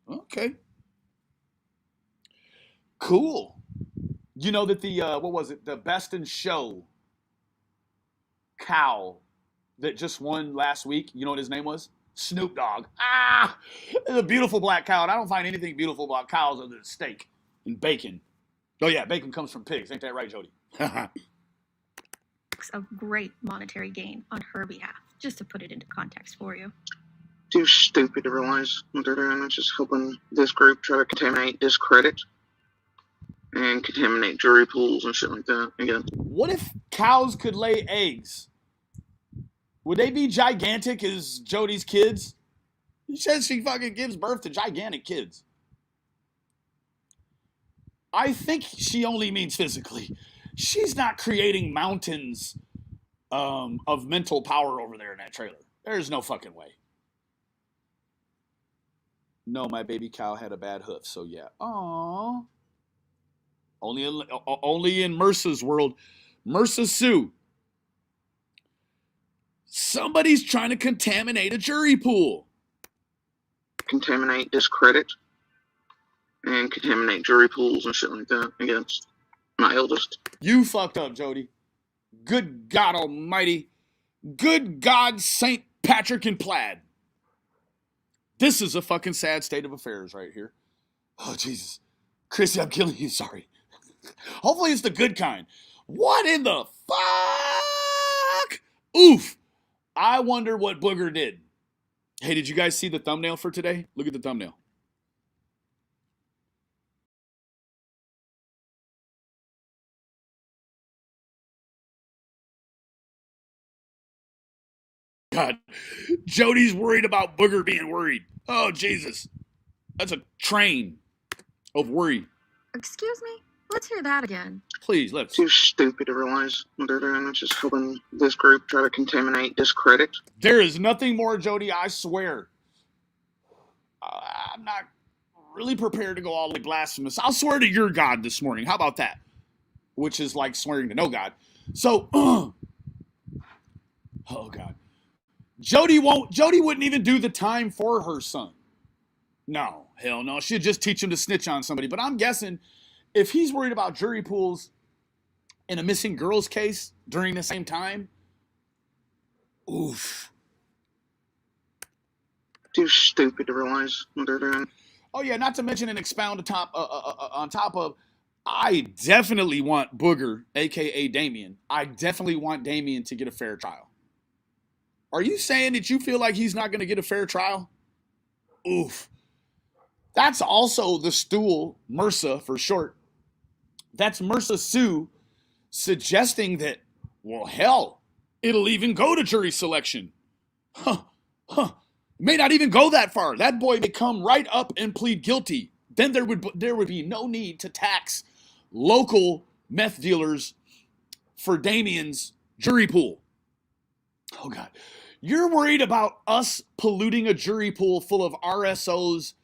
Speaker 1: Okay. Cool. You know that the Best in Show cow that just won last week, you know what his name was? Snoop Dogg. It's a beautiful black cow, and I don't find anything beautiful about cows other than steak and bacon. Oh yeah, bacon comes from pigs. Ain't that right, Jody?
Speaker 5: Of great monetary gain on her behalf, just to put it into context for you.
Speaker 3: Too stupid to realize what they're doing. It's just helping this group try to contaminate, discredit, and contaminate jury pools and shit like that again.
Speaker 1: What if cows could lay eggs? Would they be gigantic as Jody's kids? He says she fucking gives birth to gigantic kids. I think she only means physically. She's not creating mountains of mental power over there in that trailer. There's no fucking way. No, my baby cow had a bad hoof, so yeah. Aww. Only in Mercer's world. Mercer Sue. Somebody's trying to contaminate a jury pool.
Speaker 3: Contaminate, discredit, and contaminate jury pools and shit like that against my eldest.
Speaker 1: You fucked up, Jody. Good God Almighty. Good God, St. Patrick and Plaid. This is a fucking sad state of affairs right here. Oh, Jesus. Chrissy, I'm killing you. Sorry. Hopefully it's the good kind. What in the fuck? Oof. I wonder what Booger did. Hey, did you guys see the thumbnail for today? Look at the thumbnail. God, Jody's worried about Booger being worried. Oh, Jesus. That's a train of worry.
Speaker 5: Excuse me? Let's hear that again.
Speaker 1: Please, let's.
Speaker 3: Too stupid to realize what they're doing. It's just helping this group try to contaminate, discredit.
Speaker 1: There is nothing more, Jody, I swear. I'm not really prepared to go all the way blasphemous. I'll swear to your God this morning. How about that? Which is like swearing to no God. So, oh God. Jody wouldn't even do the time for her son. No, hell no. She'd just teach him to snitch on somebody. But I'm guessing if he's worried about jury pools in a missing girls case during the same time, oof.
Speaker 3: Too stupid to realize what they're doing.
Speaker 1: Oh yeah, not to mention and expound on top of, I definitely want Booger, aka Damien. I definitely want Damien to get a fair trial. Are you saying that you feel like he's not going to get a fair trial? Oof. That's also the stool, MRSA for short. That's Mercer Sue suggesting that, well, hell, it'll even go to jury selection. May not even go that far. That boy may come right up and plead guilty. Then there would be no need to tax local meth dealers for Damien's jury pool. Oh, God. You're worried about us polluting a jury pool full of RSOs,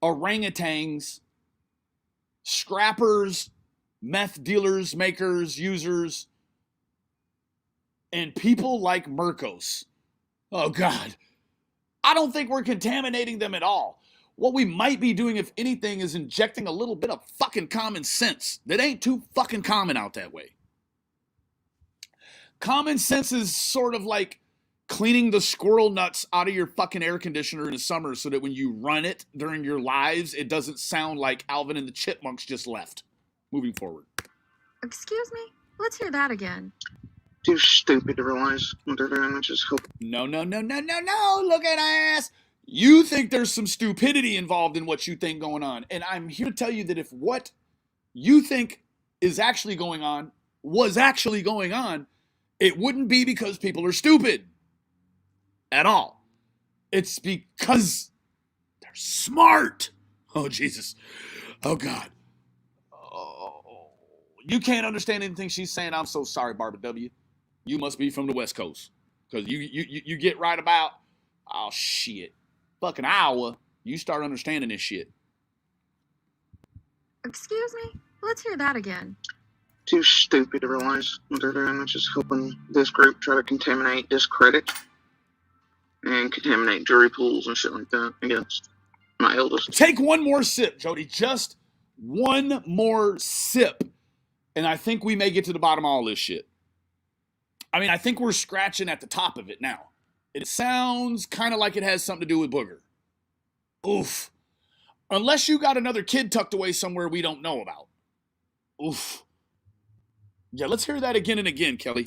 Speaker 1: orangutans, scrappers, meth dealers, makers, users, and people like Mercos. Oh, God. I don't think we're contaminating them at all. What we might be doing, if anything, is injecting a little bit of fucking common sense that ain't too fucking common out that way. Common sense is sort of like cleaning the squirrel nuts out of your fucking air conditioner in the summer so that when you run it during your lives, it doesn't sound like Alvin and the Chipmunks just left. Moving forward.
Speaker 5: Excuse me? Let's hear that again.
Speaker 3: Too stupid to realize what they're doing, which is hope.
Speaker 1: No. Look at ass. You think there's some stupidity involved in what you think going on. And I'm here to tell you that if what you think is actually going on was actually going on, it wouldn't be because people are stupid at all. It's because they're smart. Oh, Jesus. Oh, God. Oh, you can't understand anything she's saying. I'm so sorry, Barbara W. You must be from the West Coast. Because you get right about, oh, shit. Fucking Iowa, you start understanding this shit.
Speaker 5: Excuse me? Let's hear that again.
Speaker 3: Too stupid to realize what they're doing, which is helping this group try to contaminate, discredit, and contaminate jury pools and shit like that against my eldest.
Speaker 1: Take one more sip, Jody. Just one more sip. And I think we may get to the bottom of all this shit. I mean, I think we're scratching at the top of it now. It sounds kind of like it has something to do with Booger. Oof. Unless you got another kid tucked away somewhere we don't know about. Oof. Yeah, let's hear that again and again, Kelly.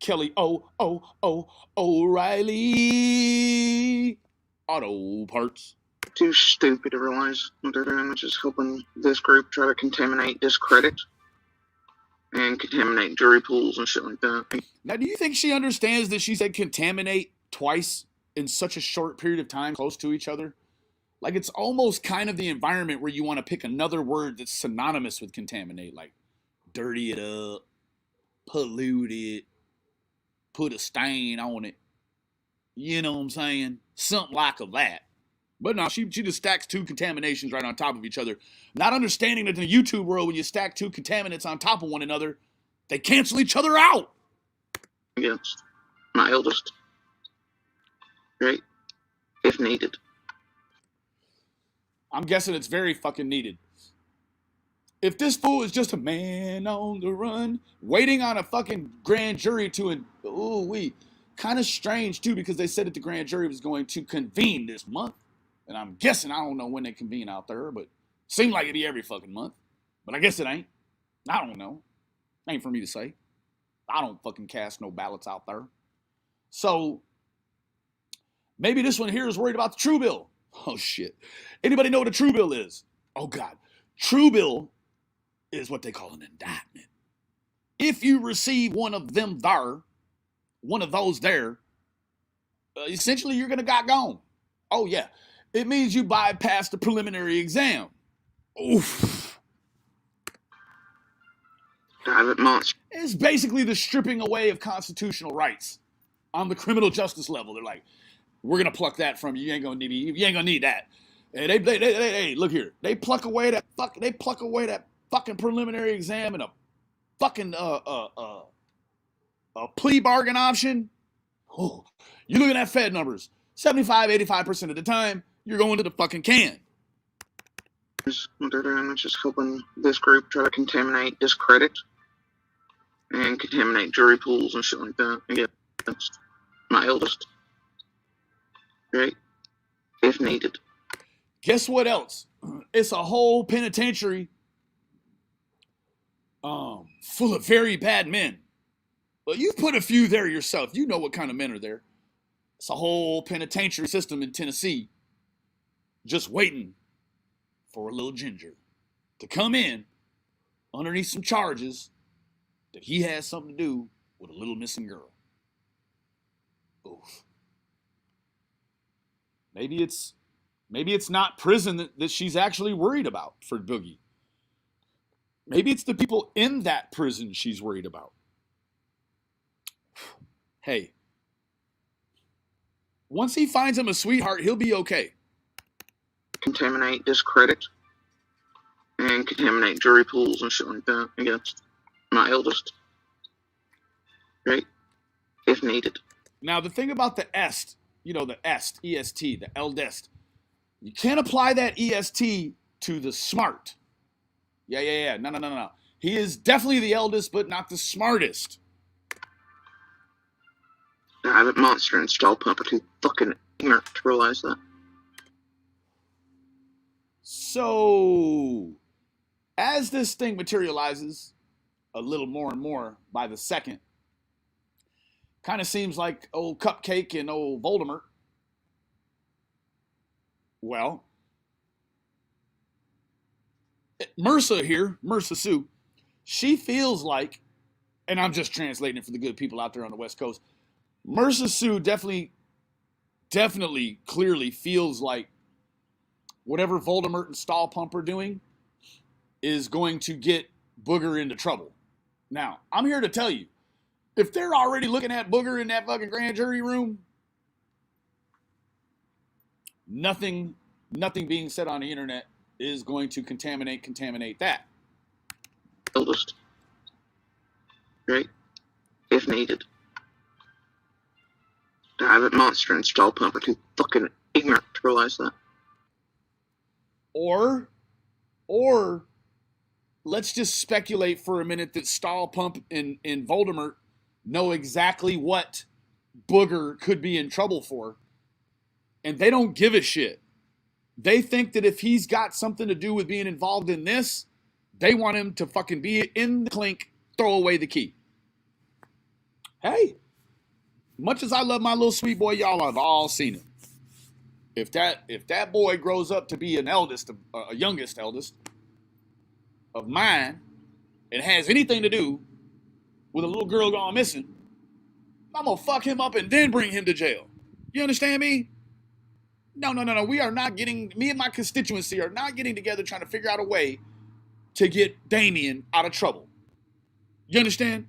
Speaker 1: Kelly, O'Reilly. Auto Parts.
Speaker 3: Too stupid to realize what they're doing, which is helping this group try to contaminate, discredit, and contaminate jury pools and shit like that.
Speaker 1: Now, do you think she understands that she said contaminate twice in such a short period of time close to each other? Like, it's almost kind of the environment where you want to pick another word that's synonymous with contaminate, like dirty it up, pollute it, put a stain on it. You know what I'm saying? Something like that. But no, she just stacks two contaminations right on top of each other. Not understanding that in the YouTube world, when you stack two contaminants on top of one another, they cancel each other out.
Speaker 3: Against my eldest. Right? If needed.
Speaker 1: I'm guessing it's very fucking needed. If this fool is just a man on the run, waiting on a fucking grand jury to, kind of strange too, because they said that the grand jury was going to convene this month. And I'm guessing, I don't know when they convene out there, but seemed like it'd be every fucking month. But I guess it ain't. I don't know. Ain't for me to say. I don't fucking cast no ballots out there. So, maybe this one here is worried about the true bill. Oh, shit. Anybody know what a true bill is? Oh, God. True bill is what they call an indictment. If you receive one of them there, one of those there, essentially you're going to got gone. Oh, yeah. It means you bypassed the preliminary exam. Oof. It's basically the stripping away of constitutional rights on the criminal justice level. They're like, we're gonna pluck that from you. You ain't gonna need that. And they look here. They pluck away that fucking preliminary exam and a fucking a plea bargain option. Oh, you're looking at Fed numbers. 75-85% of the time, you're going to the fucking can.
Speaker 3: What they're doing, which is helping this group try to contaminate, discredit, and contaminate jury pools and shit like that against my eldest. Right? If needed.
Speaker 1: Guess what else? It's a whole penitentiary full of very bad men. Well, you put a few there yourself. You know what kind of men are there. It's a whole penitentiary system in Tennessee just waiting for a little ginger to come in underneath some charges that he has something to do with a little missing girl. Oof. Maybe it's not prison that she's actually worried about for Boogie. Maybe it's the people in that prison she's worried about. Hey, once he finds him a sweetheart, he'll be okay.
Speaker 3: Contaminate, discredit, and contaminate jury pools and shit like that against my eldest. Right? If needed.
Speaker 1: Now, the thing about the est the est, EST, the eldest. You can't apply that EST to the smart. Yeah. No. He is definitely the eldest, but not the smartest.
Speaker 3: The Abbott monster and stall pump are too fucking ignorant to realize that.
Speaker 1: So, as this thing materializes a little more and more by the second, kind of seems like old Cupcake and old Voldemort. Well, Mersa here, Mersa Sue, she feels like, and I'm just translating it for the good people out there on the West Coast, Mersa Sue definitely, clearly feels like whatever Voldemort and Stall Pump are doing is going to get Booger into trouble. Now, I'm here to tell you, if they're already looking at Booger in that fucking grand jury room, nothing being said on the internet is going to contaminate that.
Speaker 3: Eldest. Right? If needed. The Abbott monster and stall pump are too fucking ignorant to realize that.
Speaker 1: Or let's just speculate for a minute that Stall Pump and Voldemort know exactly what Booger could be in trouble for, and they don't give a shit. They think that if he's got something to do with being involved in this, they want him to fucking be in the clink, throw away the key. Hey, much as I love my little sweet boy, y'all have all seen him. If that boy grows up to be a youngest eldest of mine, and has anything to do with a little girl gone missing, I'm gonna fuck him up and then bring him to jail. You understand me? No. We are not getting, me and my constituency are not getting together trying to figure out a way to get Damien out of trouble. You understand?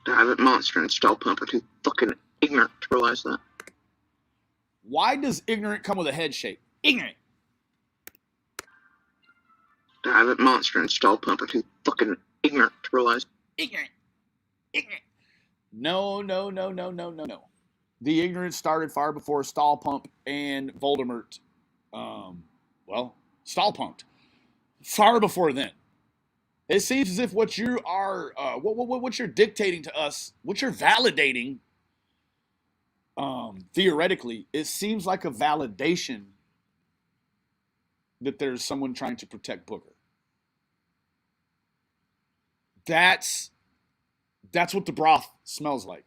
Speaker 3: The Abbott monster and stall pump are too fucking ignorant to realize that.
Speaker 1: Why does ignorant come with a head shake? Ignorant.
Speaker 3: The Abbott monster and stall pump are too fucking ignorant to realize.
Speaker 1: Ignorant. No. The ignorance started far before Stall Pump and Voldemort. Stall Pumped. Far before then. It seems as if what you are, what you're dictating to us, what you're validating, theoretically, it seems like a validation that there's someone trying to protect Booger. That's what the broth smells like.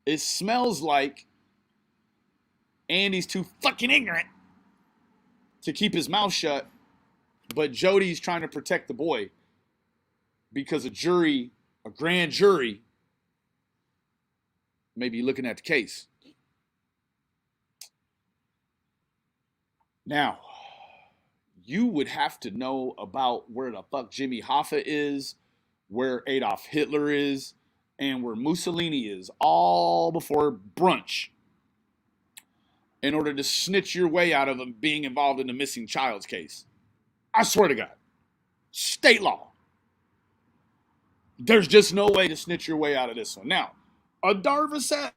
Speaker 1: It smells like Andy's too fucking ignorant to keep his mouth shut, but Jody's trying to protect the boy because a grand jury, may be looking at the case. Now, you would have to know about where the fuck Jimmy Hoffa is, where Adolf Hitler is, and where Mussolini is, all before brunch, in order to snitch your way out of being involved in the missing child's case. I swear to God. State law. There's just no way to snitch your way out of this one. Now, a Darvocet.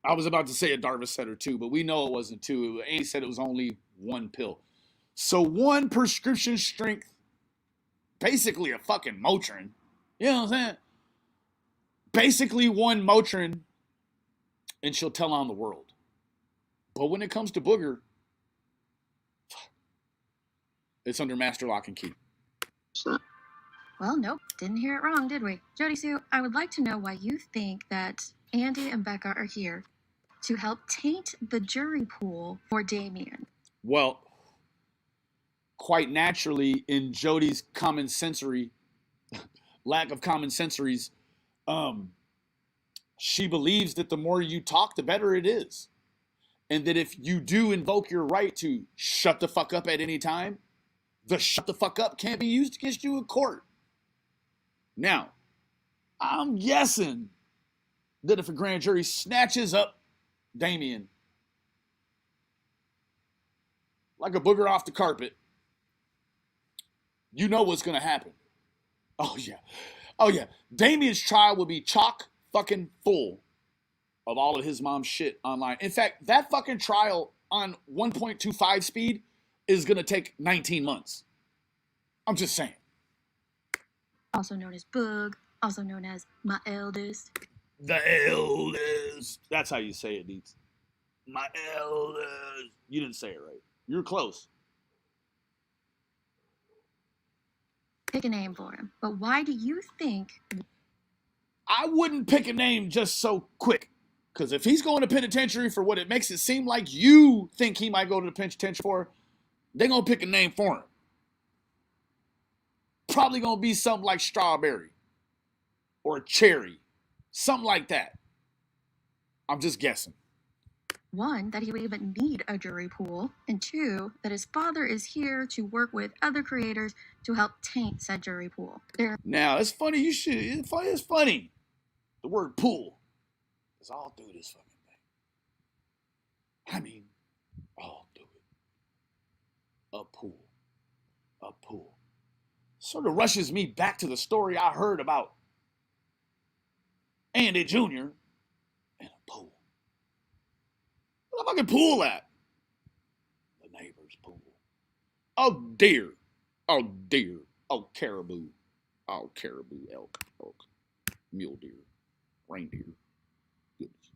Speaker 1: I was about to say a Darvocet or two, but we know it wasn't two. Andy said it was only one pill. So one prescription strength, basically a fucking Motrin. You know what I'm saying? Basically one Motrin, and she'll tell on the world. But when it comes to Booger, it's under master lock and key.
Speaker 5: Well, nope, didn't hear it wrong, did we? Jody Sue, I would like to know why you think that Andy and Becca are here to help taint the jury pool for Damien.
Speaker 1: Well, quite naturally, in Jody's lack of common sensories, she believes that the more you talk, the better it is. And that if you do invoke your right to shut the fuck up at any time, the shut the fuck up can't be used against you in court. Now, I'm guessing that if a grand jury snatches up Damien like a booger off the carpet, you know what's going to happen. Oh, yeah. Damien's trial will be chock fucking full of all of his mom's shit online. In fact, that fucking trial on 1.25 speed is going to take 19 months. I'm just saying.
Speaker 5: Also known as Boog, also known as my eldest.
Speaker 1: The eldest. That's how you say it, Deets. My eldest. You didn't say it right. You're close.
Speaker 5: Pick a name for him. But why do you think...
Speaker 1: I wouldn't pick a name just so quick. Because if he's going to penitentiary for what it makes it seem like you think he might go to the penitentiary for, they're going to pick a name for him. Probably going to be something like Strawberry or Cherry. Something like that. I'm just guessing.
Speaker 5: One, that he would even need a jury pool, and two, that his father is here to work with other creators to help taint said jury pool.
Speaker 1: Now, it's funny. It's funny. The word pool. Because I'll do this fucking thing. I mean, I'll do it. A pool. A pool. Sort of rushes me back to the story I heard about Andy Jr. and a pool. Where the fucking pool at? The neighbor's pool. Oh, deer. Oh, deer. Oh, caribou. Oh, caribou. Elk. Mule deer. Reindeer. Goodness.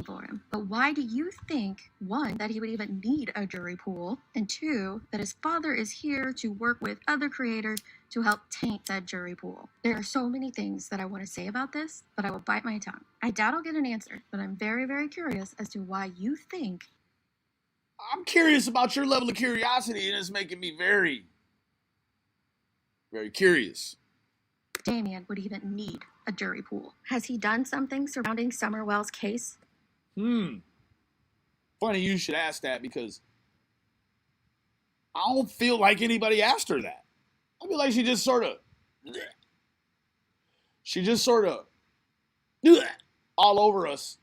Speaker 5: For him. But why do you think, one, that he would even need a jury pool, and two, that his father is here to work with other creators to help taint that jury pool? There are so many things that I want to say about this, but I will bite my tongue. I doubt I'll get an answer, but I'm very, very curious as to why you think...
Speaker 1: I'm curious about your level of curiosity, and it's making me very, very curious.
Speaker 5: Damien would even need a jury pool. Has he done something surrounding Summerwell's case?
Speaker 1: Funny you should ask that, because I don't feel like anybody asked her that. I feel like she just sort of all over us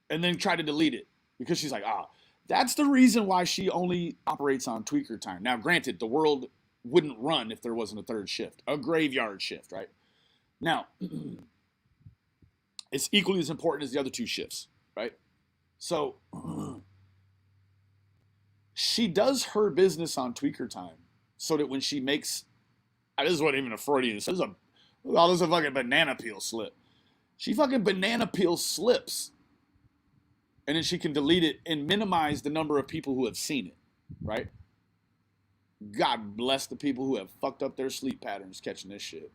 Speaker 1: and then tried to delete it because she's like, that's the reason why she only operates on tweaker time. Now, granted, the world wouldn't run if there wasn't a third shift, a graveyard shift, right? Now, it's equally as important as the other two shifts, right? So, she does her business on tweaker time so that when she makes, this wasn't even a Freudian, this is a fucking banana peel slip. She fucking banana peel slips. And then she can delete it and minimize the number of people who have seen it, right? God bless the people who have fucked up their sleep patterns catching this shit.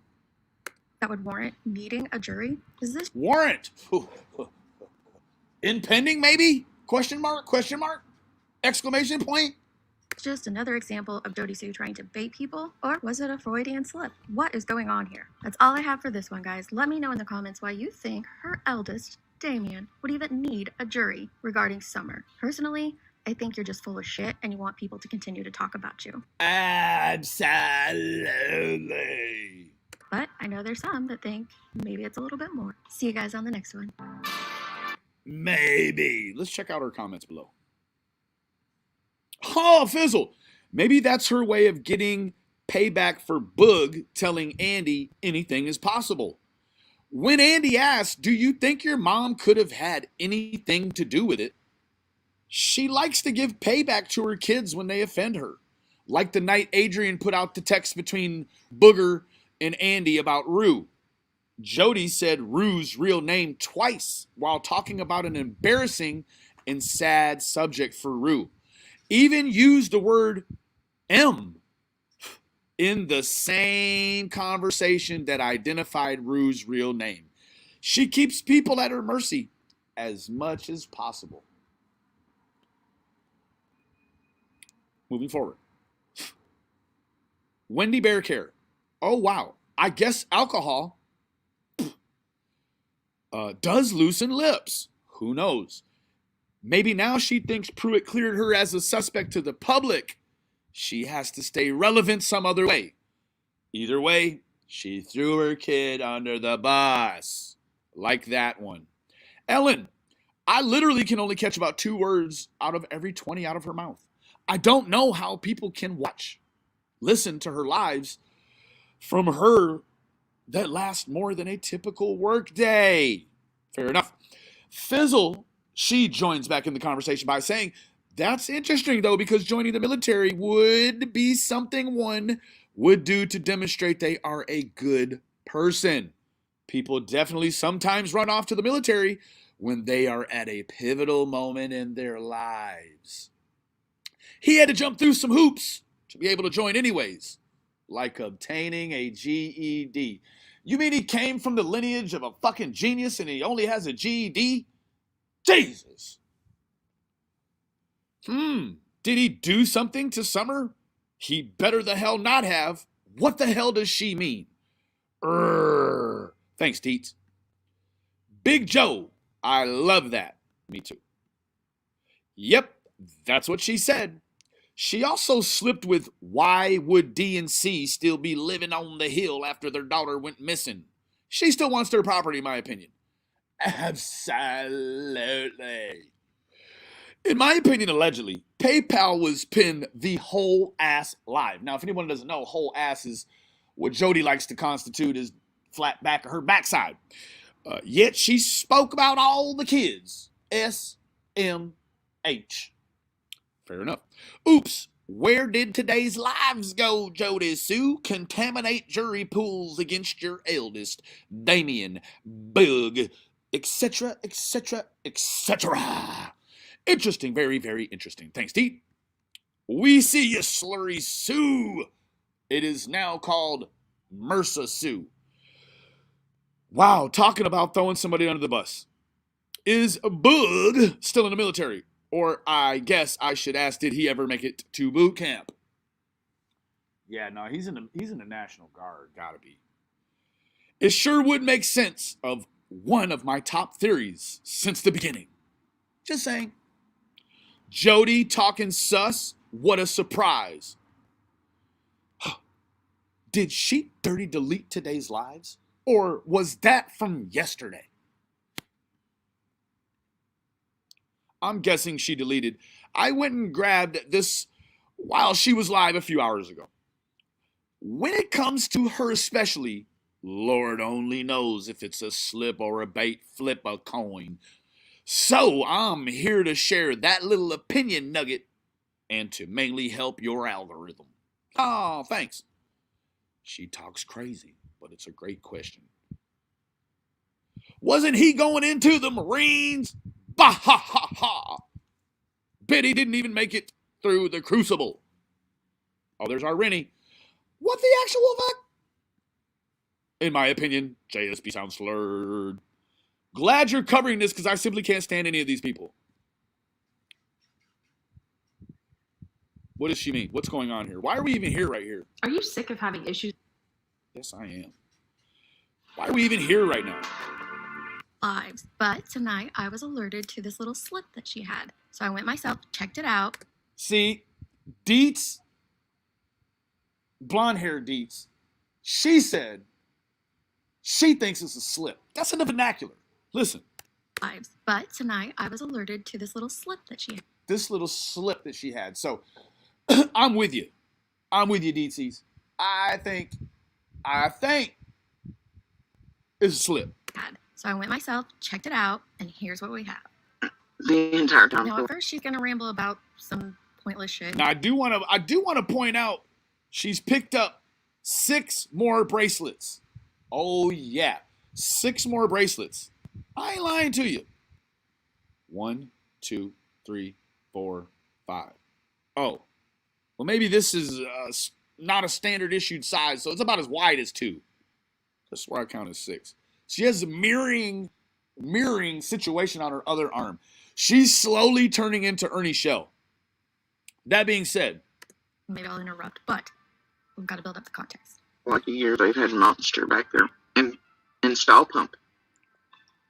Speaker 5: That would warrant needing a jury? Is this...
Speaker 1: Warrant? Impending, maybe? Question mark? Exclamation point?
Speaker 5: just another example of Jody Sue trying to bait people? Or was it a Freudian slip? What is going on here? That's all I have for this one, guys. Let me know in the comments why you think her eldest, Damien, would even need a jury regarding Summer. Personally, I think you're just full of shit and you want people to continue to talk about you.
Speaker 1: Absolutely.
Speaker 5: But I know there's some that think maybe it's a little bit more. See you guys on the next one.
Speaker 1: Maybe. Let's check out her comments below. Oh, Fizzle. Maybe that's her way of getting payback for Boog telling Andy anything is possible. When Andy asked, do you think your mom could have had anything to do with it? She likes to give payback to her kids when they offend her. Like the night Adrian put out the text between Booger and Andy about Rue. Jody said Rue's real name twice while talking about an embarrassing and sad subject for Rue. Even used the word M in the same conversation that identified Rue's real name. She keeps people at her mercy as much as possible. Moving forward. Wendy Bear Care. Oh, wow. I guess alcohol does loosen lips. Who knows? Maybe now she thinks Pruitt cleared her as a suspect to the public. She has to stay relevant some other way. Either way, she threw her kid under the bus. Like that one. Ellen, I literally can only catch about 2 words out of every 20 out of her mouth. I don't know how people can listen to her lives from her that last more than a typical work day. Fair enough. Fizzle, she joins back in the conversation by saying, that's interesting, though, because joining the military would be something one would do to demonstrate they are a good person. People definitely sometimes run off to the military when they are at a pivotal moment in their lives. He had to jump through some hoops to be able to join anyways, like obtaining a GED. You mean he came from the lineage of a fucking genius and he only has a GED? Jesus! Did he do something to Summer? He better the hell not have. What the hell does she mean? Thanks, Teets. Big Joe, I love that. Me too. Yep, that's what she said. She also slipped with, why would D and C still be living on the hill after their daughter went missing? She still wants their property, in my opinion. Absolutely. In my opinion, allegedly, PayPal was pinned the whole ass live. Now, if anyone doesn't know, whole ass is what Jody likes to constitute as flat back of her backside. Yet she spoke about all the kids. SMH. Fair enough. Oops. Where did today's lives go, Jody Sue? Contaminate jury pools against your eldest, Damien, Boog, etc., etc., etc. Interesting, very, very interesting. Thanks, T. We see you, Slurry Sue. It is now called MRSA Sue. Wow, talking about throwing somebody under the bus. Is Boog still in the military? Or I guess I should ask, did he ever make it to boot camp? Yeah, no, he's in the National Guard, gotta be. It sure would make sense of one of my top theories since the beginning. Just saying. Jody talking sus, what a surprise. Did she dirty delete today's lives? Or was that from yesterday? I'm guessing she deleted. I went and grabbed this while she was live a few hours ago. When it comes to her especially, Lord only knows if it's a slip or a bait, flip a coin. So I'm here to share that little opinion nugget and to mainly help your algorithm. Oh, thanks. She talks crazy, but it's a great question. Wasn't he going into the Marines? Bah ha ha ha. Bet he didn't even make it through the crucible. Oh, there's our Rennie. What the actual fuck? In my opinion, JSP sounds slurred. Glad you're covering this because I simply can't stand any of these people. What does she mean? What's going on here? Why are we even here right here?
Speaker 7: Are you sick of having issues?
Speaker 1: Yes, I am. Why are we even here right now?
Speaker 5: Lives. But tonight I was alerted to this little slip that she had. So I went myself, checked it out.
Speaker 1: See, Deets, blonde hair Deets, she said she thinks it's a slip. That's in the vernacular. Listen.
Speaker 5: Lives. But tonight I was alerted to this little slip that she had.
Speaker 1: This little slip that she had. So I'm with you. I'm with you, Deetsies. I think it's a slip.
Speaker 5: So I went myself, checked it out, and here's what we have.
Speaker 3: The entire time.
Speaker 5: Now at first she's gonna ramble about some pointless shit.
Speaker 1: Now I do want to point out she's picked up 6 more bracelets. Oh yeah, 6 more bracelets. I ain't lying to you. 1, 2, 3, 4, 5. Oh, well maybe this is not a standard issued size, so it's about as wide as 2. That's where I count as 6. She has a mirroring situation on her other arm. She's slowly turning into Ernie Shell. That being said,
Speaker 5: maybe I'll interrupt, but we've got to build up the context.
Speaker 3: Like a year, they've had Monster back there and install pump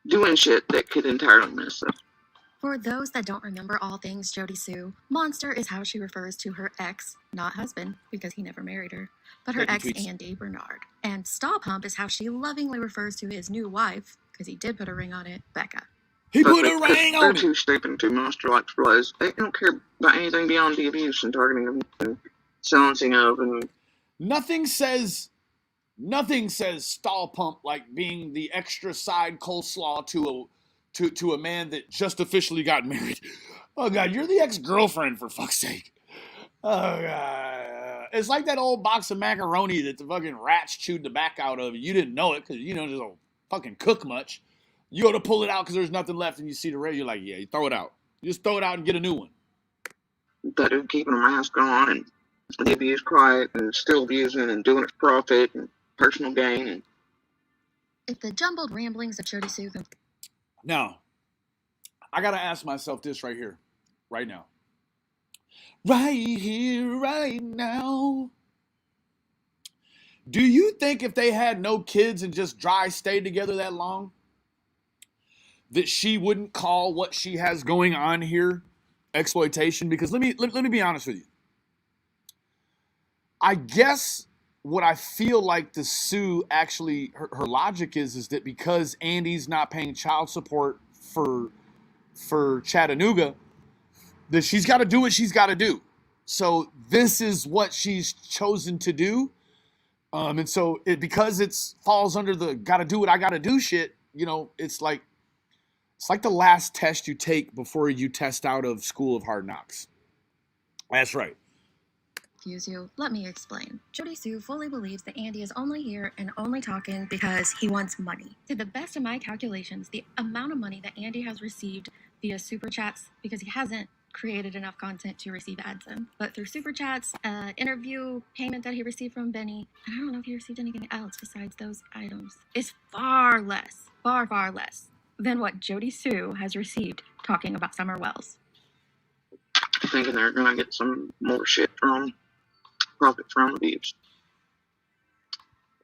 Speaker 3: doing shit that could entirely mess up.
Speaker 5: For those that don't remember all things Jody Sue, Monster is how she refers to her ex, not husband, because he never married her, but her ex, Andy Bernard. And Stall Pump is how she lovingly refers to his new wife, because he did put a ring on it, Becca.
Speaker 1: He put a ring on it!
Speaker 3: They're too stupid and too monster-like to realize they don't care about anything beyond the abuse and targeting of and silencing of and...
Speaker 1: Nothing says Stall Pump like being the extra side coleslaw to to a man that just officially got married. Oh God, you're the ex-girlfriend, for fuck's sake. Oh God. It's like that old box of macaroni that the fucking rats chewed the back out of. You didn't know it because you just don't fucking cook much. You go to pull it out because there's nothing left and you see the red, you're like, yeah, you throw it out. You just throw it out and get a new one.
Speaker 3: That dude keeping a mask on and the abuse quiet and still abusing and doing it for profit and personal gain. And
Speaker 5: If the jumbled ramblings of Jody Sue
Speaker 1: Now, I got to ask myself this right here, right now. Right here, right now. Do you think if they had no kids and just dry stayed together that long, that she wouldn't call what she has going on here exploitation? Because let me be honest with you. I guess what I feel like the Sue actually, her logic is that because Andy's not paying child support for Chattanooga, that she's got to do what she's got to do. So this is what she's chosen to do. And so because it falls under the gotta do what I gotta do shit, it's like the last test you take before you test out of School of Hard Knocks. That's right.
Speaker 5: confuse you, let me explain. Jody Sue fully believes that Andy is only here and only talking because he wants money. To the best of my calculations, the amount of money that Andy has received via super chats, because he hasn't created enough content to receive ads in, but through super chats, interview payment that he received from Benny, and I don't know if he received anything else besides those items, is far less than what Jody Sue has received talking about Summer Wells.
Speaker 3: thinking they're gonna get some more shit from profit from abuse.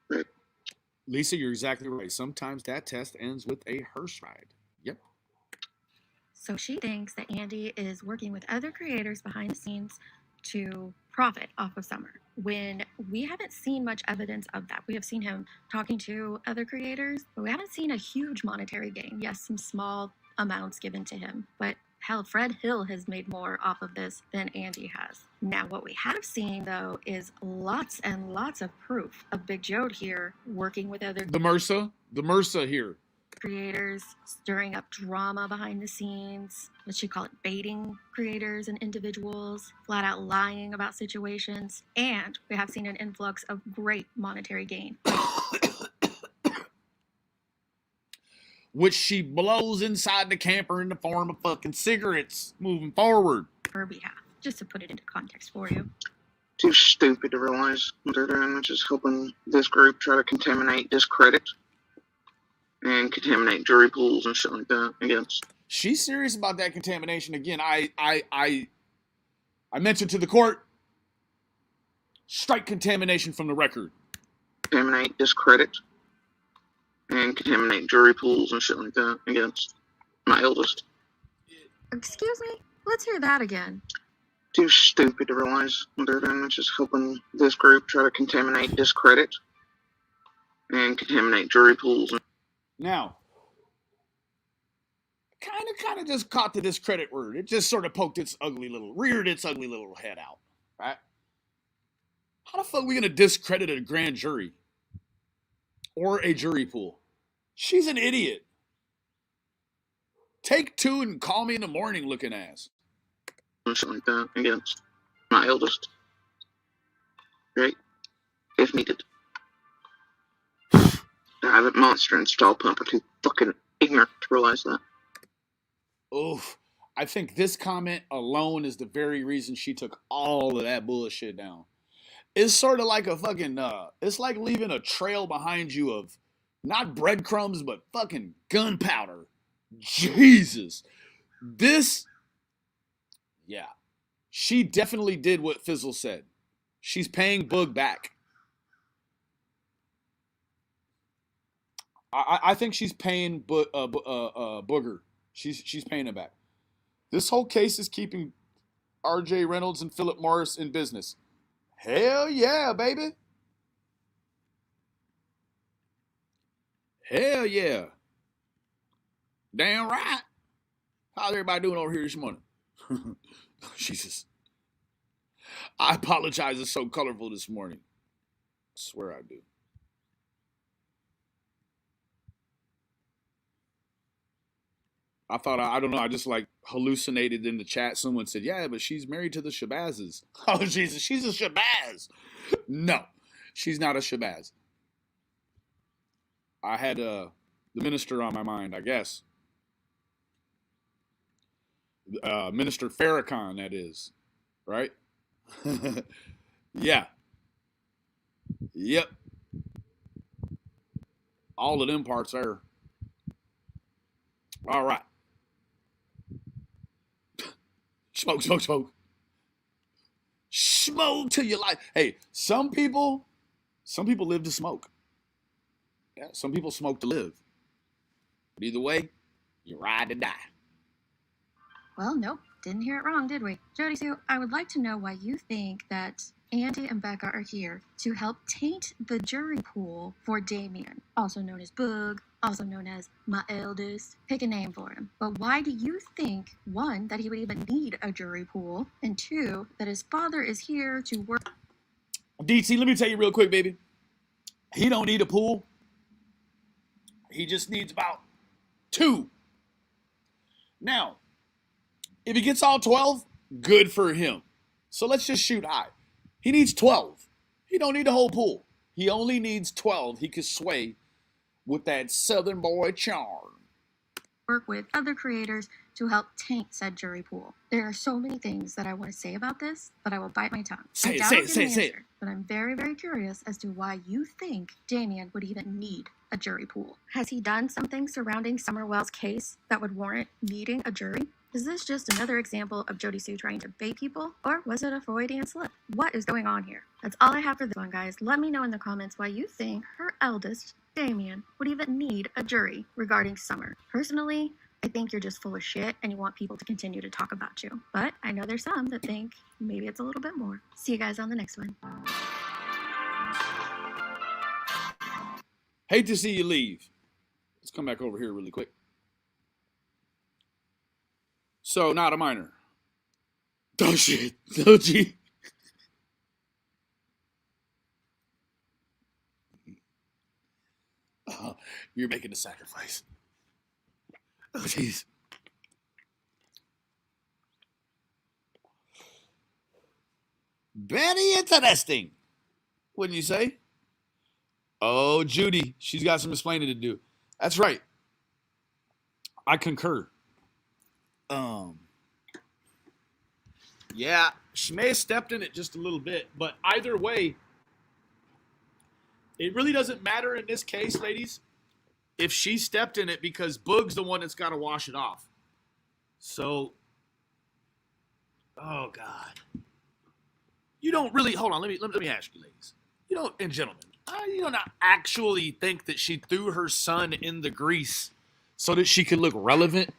Speaker 3: But
Speaker 1: Lisa, you're exactly right. Sometimes that test ends with a hearse ride. Yep.
Speaker 5: So she thinks that Andy is working with other creators behind the scenes to profit off of Summer, when we haven't seen much evidence of that. We have seen him talking to other creators, but we haven't seen a huge monetary gain. Yes, some small amounts given to him, but hell, Fred Hill has made more off of this than Andy has. Now, what we have seen, though, is lots and lots of proof of Big Joe here working with other
Speaker 1: The MRSA here.
Speaker 5: creators, stirring up drama behind the scenes. Let's you call it baiting creators and individuals, flat out lying about situations. And we have seen an influx of great monetary gain,
Speaker 1: which she blows inside the camper in the form of fucking cigarettes moving forward.
Speaker 5: her behalf. Just to put it into context for you.
Speaker 3: too stupid to realize what they're doing, which is helping this group try to contaminate, discredit, and contaminate jury pools and shit like that against.
Speaker 1: She's serious about that contamination. Again, I mentioned to the court, strike contamination from the record.
Speaker 3: Contaminate, discredit, and contaminate jury pools and shit like that against my eldest.
Speaker 5: Excuse me? Let's hear that again.
Speaker 3: Too stupid to realize what they're doing, which is helping this group try to contaminate, discredit, and contaminate jury pools.
Speaker 1: Now, kind of just caught the discredit word. It just sort of reared its ugly little head out, right? How the fuck are we gonna discredit a grand jury or a jury pool? She's an idiot. Take two and call me in the morning, looking ass.
Speaker 3: And shit like that against my eldest. Right? If needed. I haven't monster install pump are too fucking ignorant to realize that.
Speaker 1: Oof. I think this comment alone is the very reason she took all of that bullshit down. It's sort of like a fucking, it's like leaving a trail behind you of not breadcrumbs, but fucking gunpowder. Jesus. Yeah. She definitely did what Fizzle said. She's paying Boog back. I think she's paying Booger. She's paying him back. This whole case is keeping R.J. Reynolds and Philip Morris in business. Hell yeah, baby. Hell yeah. Damn right. How's everybody doing over here this morning? Jesus. I apologize. It's so colorful this morning. I swear I do. I thought, I don't know, I just like hallucinated in the chat. Someone said, yeah, but she's married to the Shabazz. Oh, Jesus, she's a Shabazz. No, she's not a Shabazz. I had the minister on my mind, I guess. Minister Farrakhan, that is, right? Yeah. Yep. All of them parts there. All right. Smoke, smoke, smoke. Smoke till you like. Hey, some people live to smoke. Yeah, some people smoke to live. But either way, you ride to die.
Speaker 5: Well, nope, didn't hear it wrong, did we? Jody Sue, I would like to know why you think that Andy and Becca are here to help taint the jury pool for Damien, also known as Boog, also known as my eldest. Pick a name for him. But why do you think, one, that he would even need a jury pool, and two, that his father is here to work?
Speaker 1: DT, let me tell you real quick, baby. He don't need a pool. He just needs about 2. Now, if he gets all 12, good for him. So let's just shoot high. He needs 12. He don't need a whole pool. He only needs 12. He can sway with that Southern boy charm.
Speaker 5: Work with other creators to help taint said jury pool. There are so many things that I want to say about this, but I will bite my tongue.
Speaker 1: Say
Speaker 5: I
Speaker 1: it, say it.
Speaker 5: But I'm very, very curious as to why you think Damien would even need a jury pool. Has he done something surrounding Summerwell's case that would warrant needing a jury? Is this just another example of Jody Sue trying to bait people? Or was it a Freudian slip? What is going on here? That's all I have for this one, guys. Let me know in the comments why you think her eldest, Damien, would even need a jury regarding Summer. Personally, I think you're just full of shit and you want people to continue to talk about you. But I know there's some that think maybe it's a little bit more. See you guys on the next one.
Speaker 1: Hate to see you leave. Let's come back over here really quick. So, not a minor. Oh, shit. Oh, gee. Oh, you're making a sacrifice. Oh, jeez. Very interesting. Wouldn't you say? Oh, Judy. She's got some explaining to do. That's right. I concur. Yeah, she may have stepped in it just a little bit, but either way, it really doesn't matter in this case, ladies, if she stepped in it, because Boog's the one that's got to wash it off. So, oh God, you don't really hold on. Let me ask you, ladies. You don't, and gentlemen, you don't actually think that she threw her son in the grease so that she could look relevant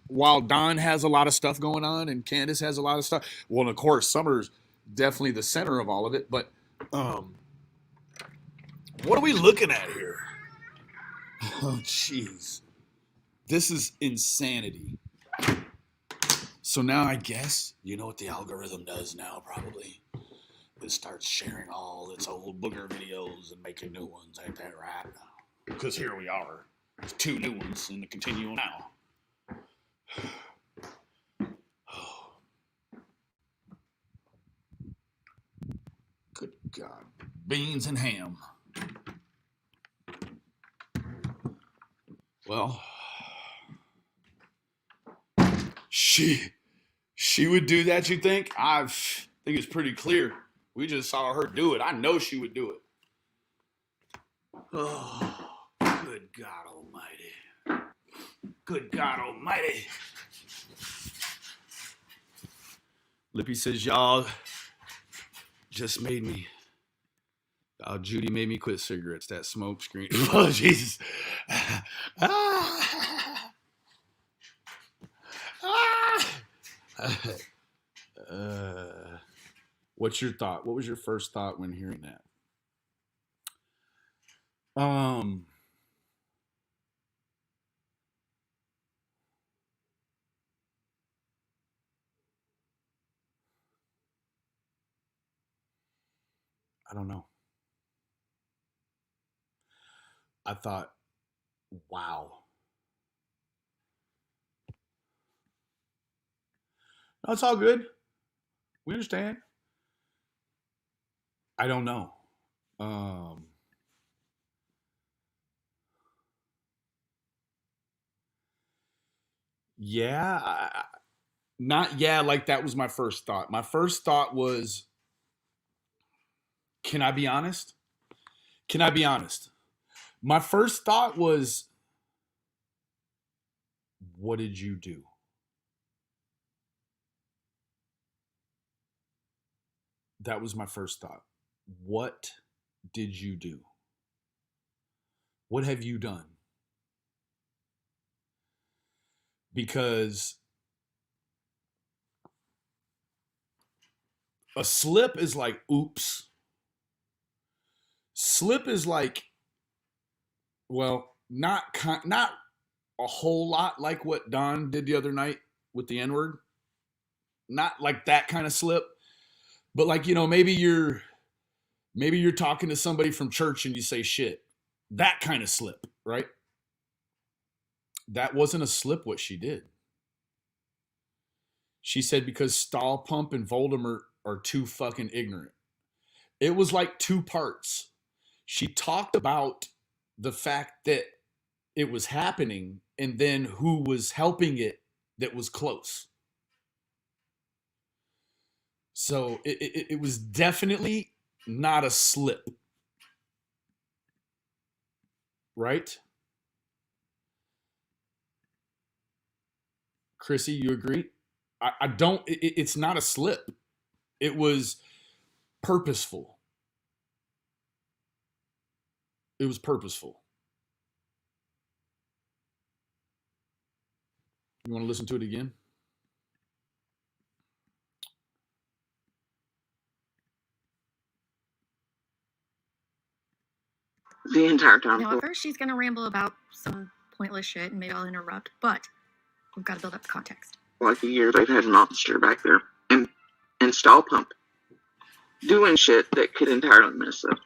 Speaker 1: while Don has a lot of stuff going on and Candace has a lot of stuff. Well, and of course, Summer's definitely the center of all of it. But what are we looking at here? Oh, jeez. This is insanity. So now I guess, you know what the algorithm does now, probably? It starts sharing all its old booger videos and making new ones. Ain't that right? Because here we are. There's 2 new ones in the continuum now. Good God. Beans and ham. Well, she would do that, you think? I think it's pretty clear. We just saw her do it. I know she would do it. Oh, good God almighty. Good God almighty. Lippy says, y'all just made me. Oh, Judy made me quit cigarettes. That smoke screen. Oh, Jesus. What's your thought? What was your first thought when hearing that? I don't know. I thought, wow. No, it's all good. We understand. I don't know. Yeah, not yeah. Like that was my first thought. My first thought was, can I be honest? Can I be honest? My first thought was, what did you do? That was my first thought. What did you do? What have you done? Because a slip is like, oops. Slip is like, well, not a whole lot like what Don did the other night with the N word. Not like that kind of slip, but like, maybe you're talking to somebody from church and you say shit. That kind of slip, right? That wasn't a slip what she did. She said because Stahlpump and Voldemort are too fucking ignorant. It was like two parts. She talked about the fact that it was happening and then who was helping it that was close. So it was definitely not a slip. Right? Chrissy, you agree? I don't, it's not a slip. It was purposeful. It was purposeful. You want to listen to it again?
Speaker 3: The entire time.
Speaker 5: Now, at first, she's going to ramble about some pointless shit, and maybe I'll interrupt, but we've got to build up the context.
Speaker 3: Like a year, they've had an officer back there and install pump doing shit that could entirely mess up.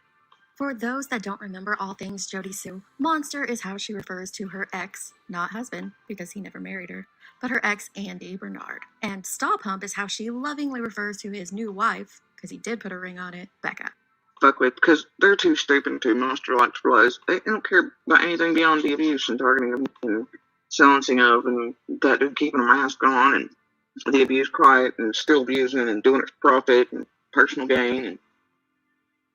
Speaker 5: For those that don't remember all things Jody Sue, Monster is how she refers to her ex, not husband, because he never married her, but her ex, Andy Bernard. And Stall Pump is how she lovingly refers to his new wife, because he did put a ring on it, Becca.
Speaker 3: Fuck with, because they're too stupid and too monster-like to realize they don't care about anything beyond the abuse and targeting them and silencing of and that dude keeping a mask on and the abuse quiet and still abusing and doing it for profit and personal gain. And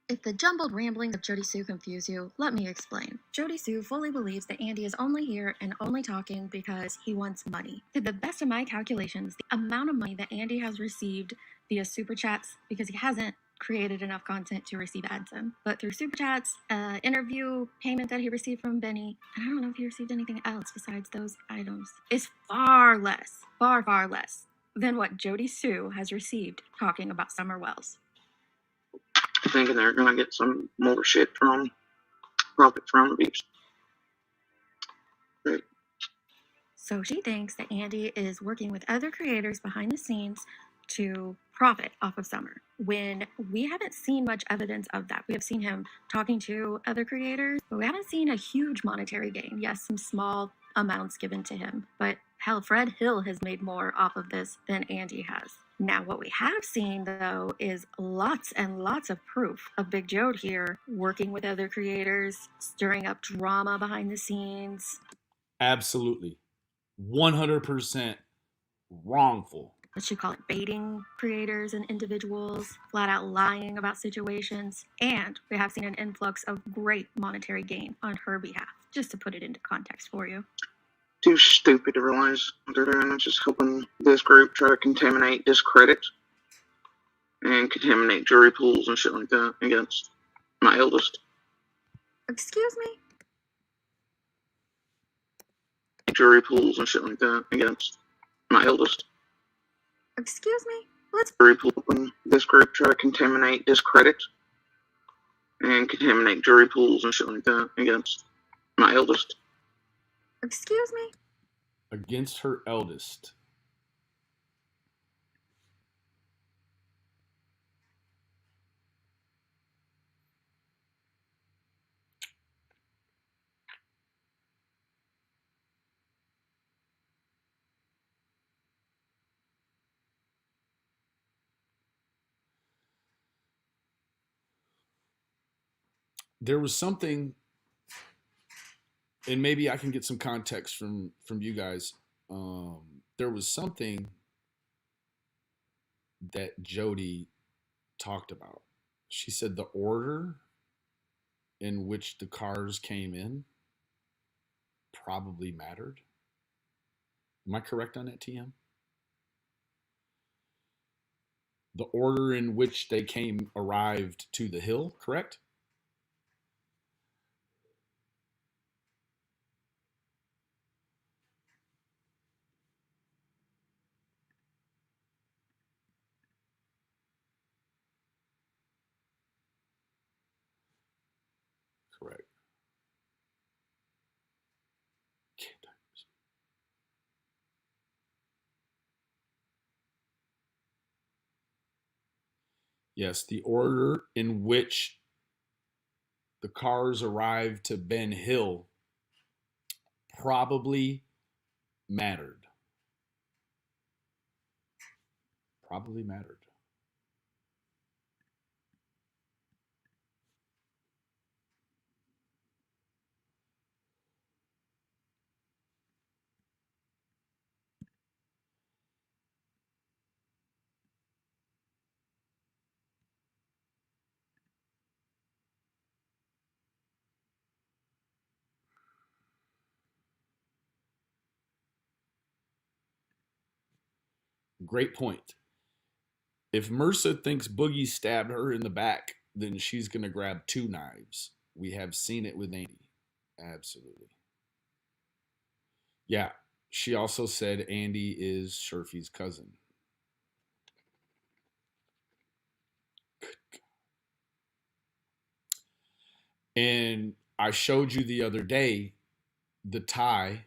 Speaker 5: if the jumbled ramblings of Jody Sue confuse you, let me explain. Jody Sue fully believes that Andy is only here and only talking because he wants money. To the best of my calculations, the amount of money that Andy has received via super chats, because he hasn't created enough content to receive ads in, but through super chats, interview, payment that he received from Benny, and I don't know if he received anything else besides those items, is far less than what Jody Sue has received talking about Summer Wells.
Speaker 3: thinking they're going to get some more shit from profit from abuse. Right.
Speaker 5: So she thinks that Andy is working with other creators behind the scenes to profit off of Summer, when we haven't seen much evidence of that. We have seen him talking to other creators, but we haven't seen a huge monetary gain. Yes, some small amounts given to him, but hell, Fred Hill has made more off of this than Andy has. Now, what we have seen, though, is lots and lots of proof of Big Jode here working with other creators, stirring up drama behind the scenes.
Speaker 1: Absolutely. 100% wrongful.
Speaker 5: Let's you call it baiting creators and individuals, flat out lying about situations, and we have seen an influx of great monetary gain on her behalf, just to put it into context for you.
Speaker 3: Too stupid to realize what they're doing. It's just helping this group try to contaminate, discredit, and contaminate jury pools and shit like that against my eldest.
Speaker 5: Excuse me?
Speaker 3: Jury pools and shit like that against my eldest.
Speaker 5: Excuse me? Let's
Speaker 3: jury pool and this group try to contaminate, discredit, and contaminate jury pools and shit like that against my eldest.
Speaker 5: Excuse me?
Speaker 1: Against her eldest. there was something, and maybe I can get some context from you guys. There was something that Jody talked about. She said the order in which the cars came in probably mattered. Am I correct on that, TM? The order in which they arrived to the hill, correct? Correct. Yes, the order in which the cars arrived to Ben Hill probably mattered. Probably mattered. Great point. If Mercer thinks Boogie stabbed her in the back, then she's going to grab 2 knives. We have seen it with Andy. Absolutely. Yeah. She also said Andy is Sherfy's cousin. And I showed you the other day the tie,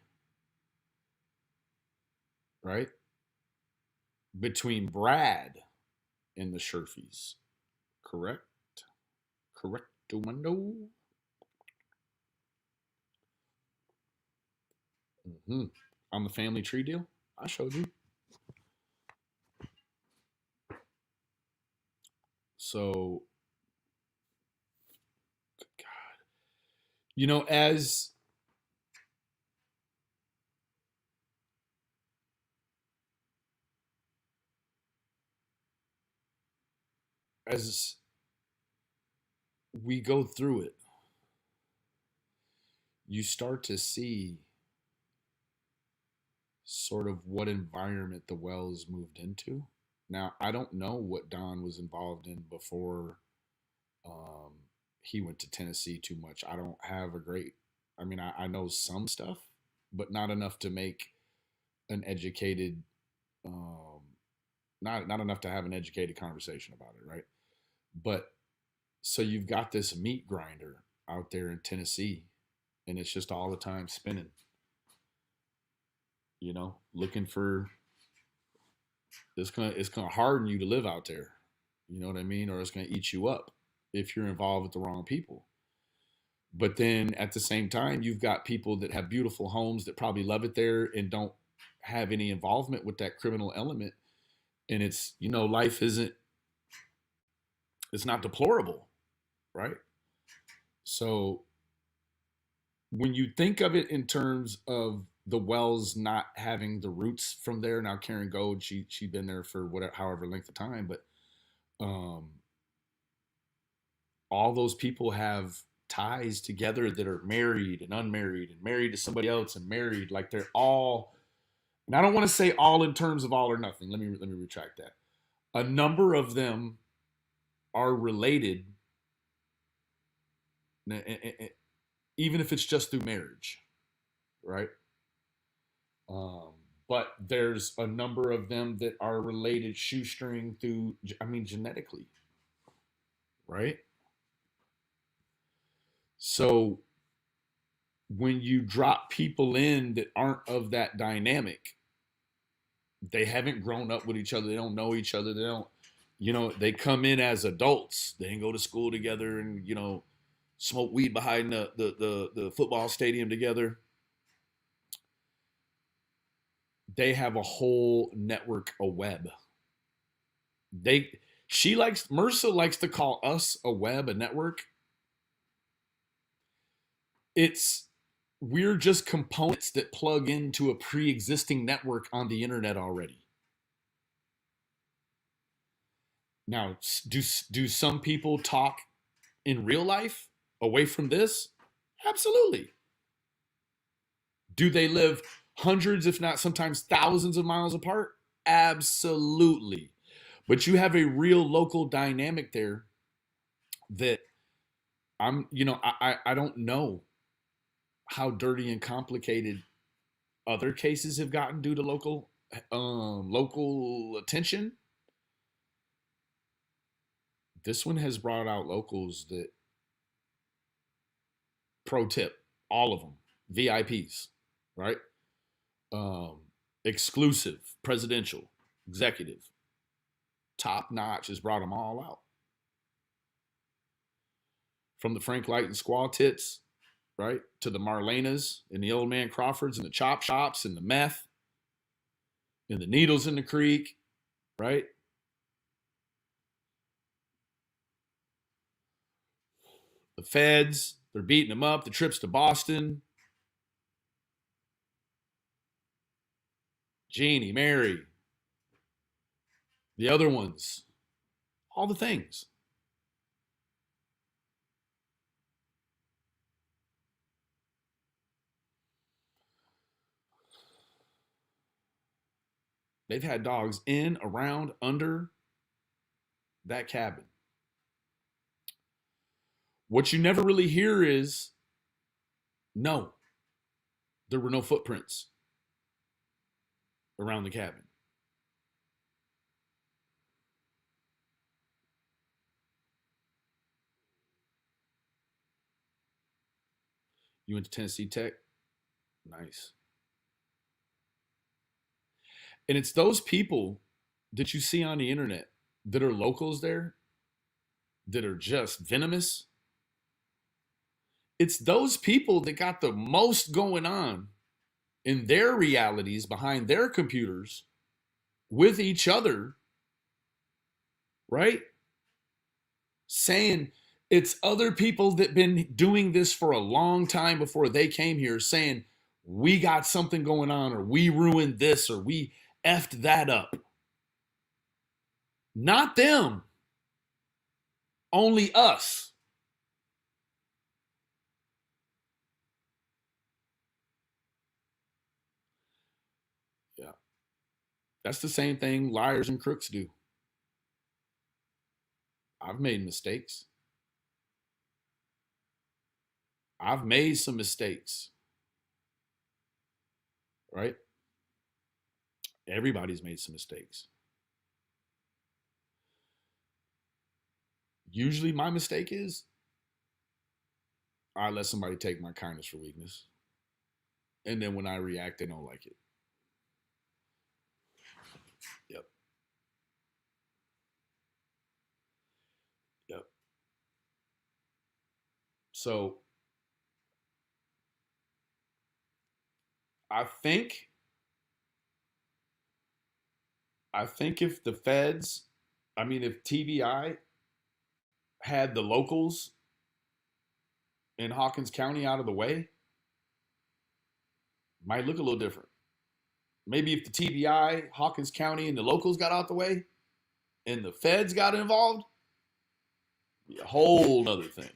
Speaker 1: right? Between Brad and the Sherfys. Correct? Correcto. Mm-hmm. On the family tree deal? I showed you. So, God. You know, as we go through it, you start to see sort of what environment the Wells moved into. Now, I don't know what Don was involved in before um, he went to Tennessee too much. I don't have a great, I mean, I know some stuff, but not enough to make an educated, um, not enough to have an educated conversation about it, right? But so you've got this meat grinder out there in Tennessee, and it's just all the time spinning, looking for it's gonna harden you to live out there. You know what I mean? Or it's gonna eat you up if you're involved with the wrong people. But then at the same time, you've got people that have beautiful homes that probably love it there and don't have any involvement with that criminal element. And it's, life it's not deplorable, right? So when you think of it in terms of the Wells not having the roots from there, now Karen Gold, she'd been there for whatever, however length of time, but um, all those people have ties together that are married and unmarried and married to somebody else and married, like they're all. And I don't want to say all in terms of all or nothing. Let me retract that. A number of them are related, even if it's just through marriage, right? Um, but there's a number of them that are related shoestring through, I mean, genetically, right? So when you drop people in that aren't of that dynamic, they haven't grown up with each other. They don't know each other. They don't, they come in as adults. They didn't go to school together and, smoke weed behind the football stadium together. They have a whole network, a web. Mercer likes to call us a web, a network. we're just components that plug into a pre-existing network on the internet already. Now, do some people talk in real life away from this? Absolutely. Do they live hundreds, if not sometimes thousands of miles apart? Absolutely. But you have a real local dynamic there that I don't know how dirty and complicated other cases have gotten due to local attention. This one has brought out locals that, pro tip, all of them, VIPs, right? Exclusive, presidential, executive, top notch, has brought them all out. From the Frank Light and Squaw Tits, right, to the Marlenas and the Old Man Crawfords and the chop shops and the meth and the needles in the creek, right? The feds, they're beating them up, the trips to Boston. Jeannie, Mary, the other ones, all the things. They've had dogs in, around, under that cabin. What you never really hear is, no, there were no footprints around the cabin. You went to Tennessee Tech? Nice. And it's those people that you see on the internet that are locals there that are just venomous. It's those people that got the most going on in their realities behind their computers with each other, right? Saying it's other people that been doing this for a long time before they came here, saying we got something going on, or we ruined this, or we effed that up. Not them. Only us. Yeah. That's the same thing liars and crooks do. I've made mistakes. I've made some mistakes. Right? Everybody's made some mistakes. Usually my mistake is I let somebody take my kindness for weakness. And then when I react, they don't like it. Yep. Yep. So I think if the feds, if TBI had the locals in Hawkins County out of the way, might look a little different. Maybe if the TBI, Hawkins County, and the locals got out the way and the feds got involved, be a whole other thing.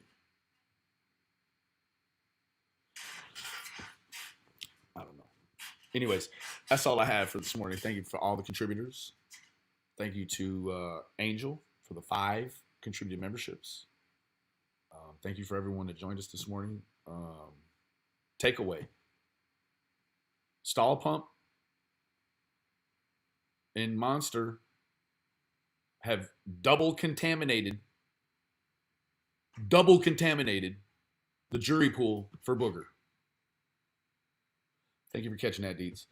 Speaker 1: I don't know. Anyways, that's all I have for this morning. Thank you for all the contributors. Thank you to Angel for the 5 contributed memberships. Thank you for everyone that joined us this morning. Takeaway. Stall Pump and Monster have double contaminated the jury pool for Booger. Thank you for catching that, Deeds.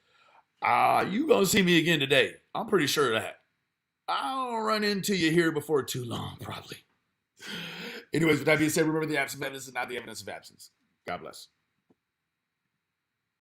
Speaker 1: You gonna see me again today. I'm pretty sure of that. I'll run into you here before too long, probably. Anyways, with that being said, remember the absence of evidence is not the evidence of absence. God bless.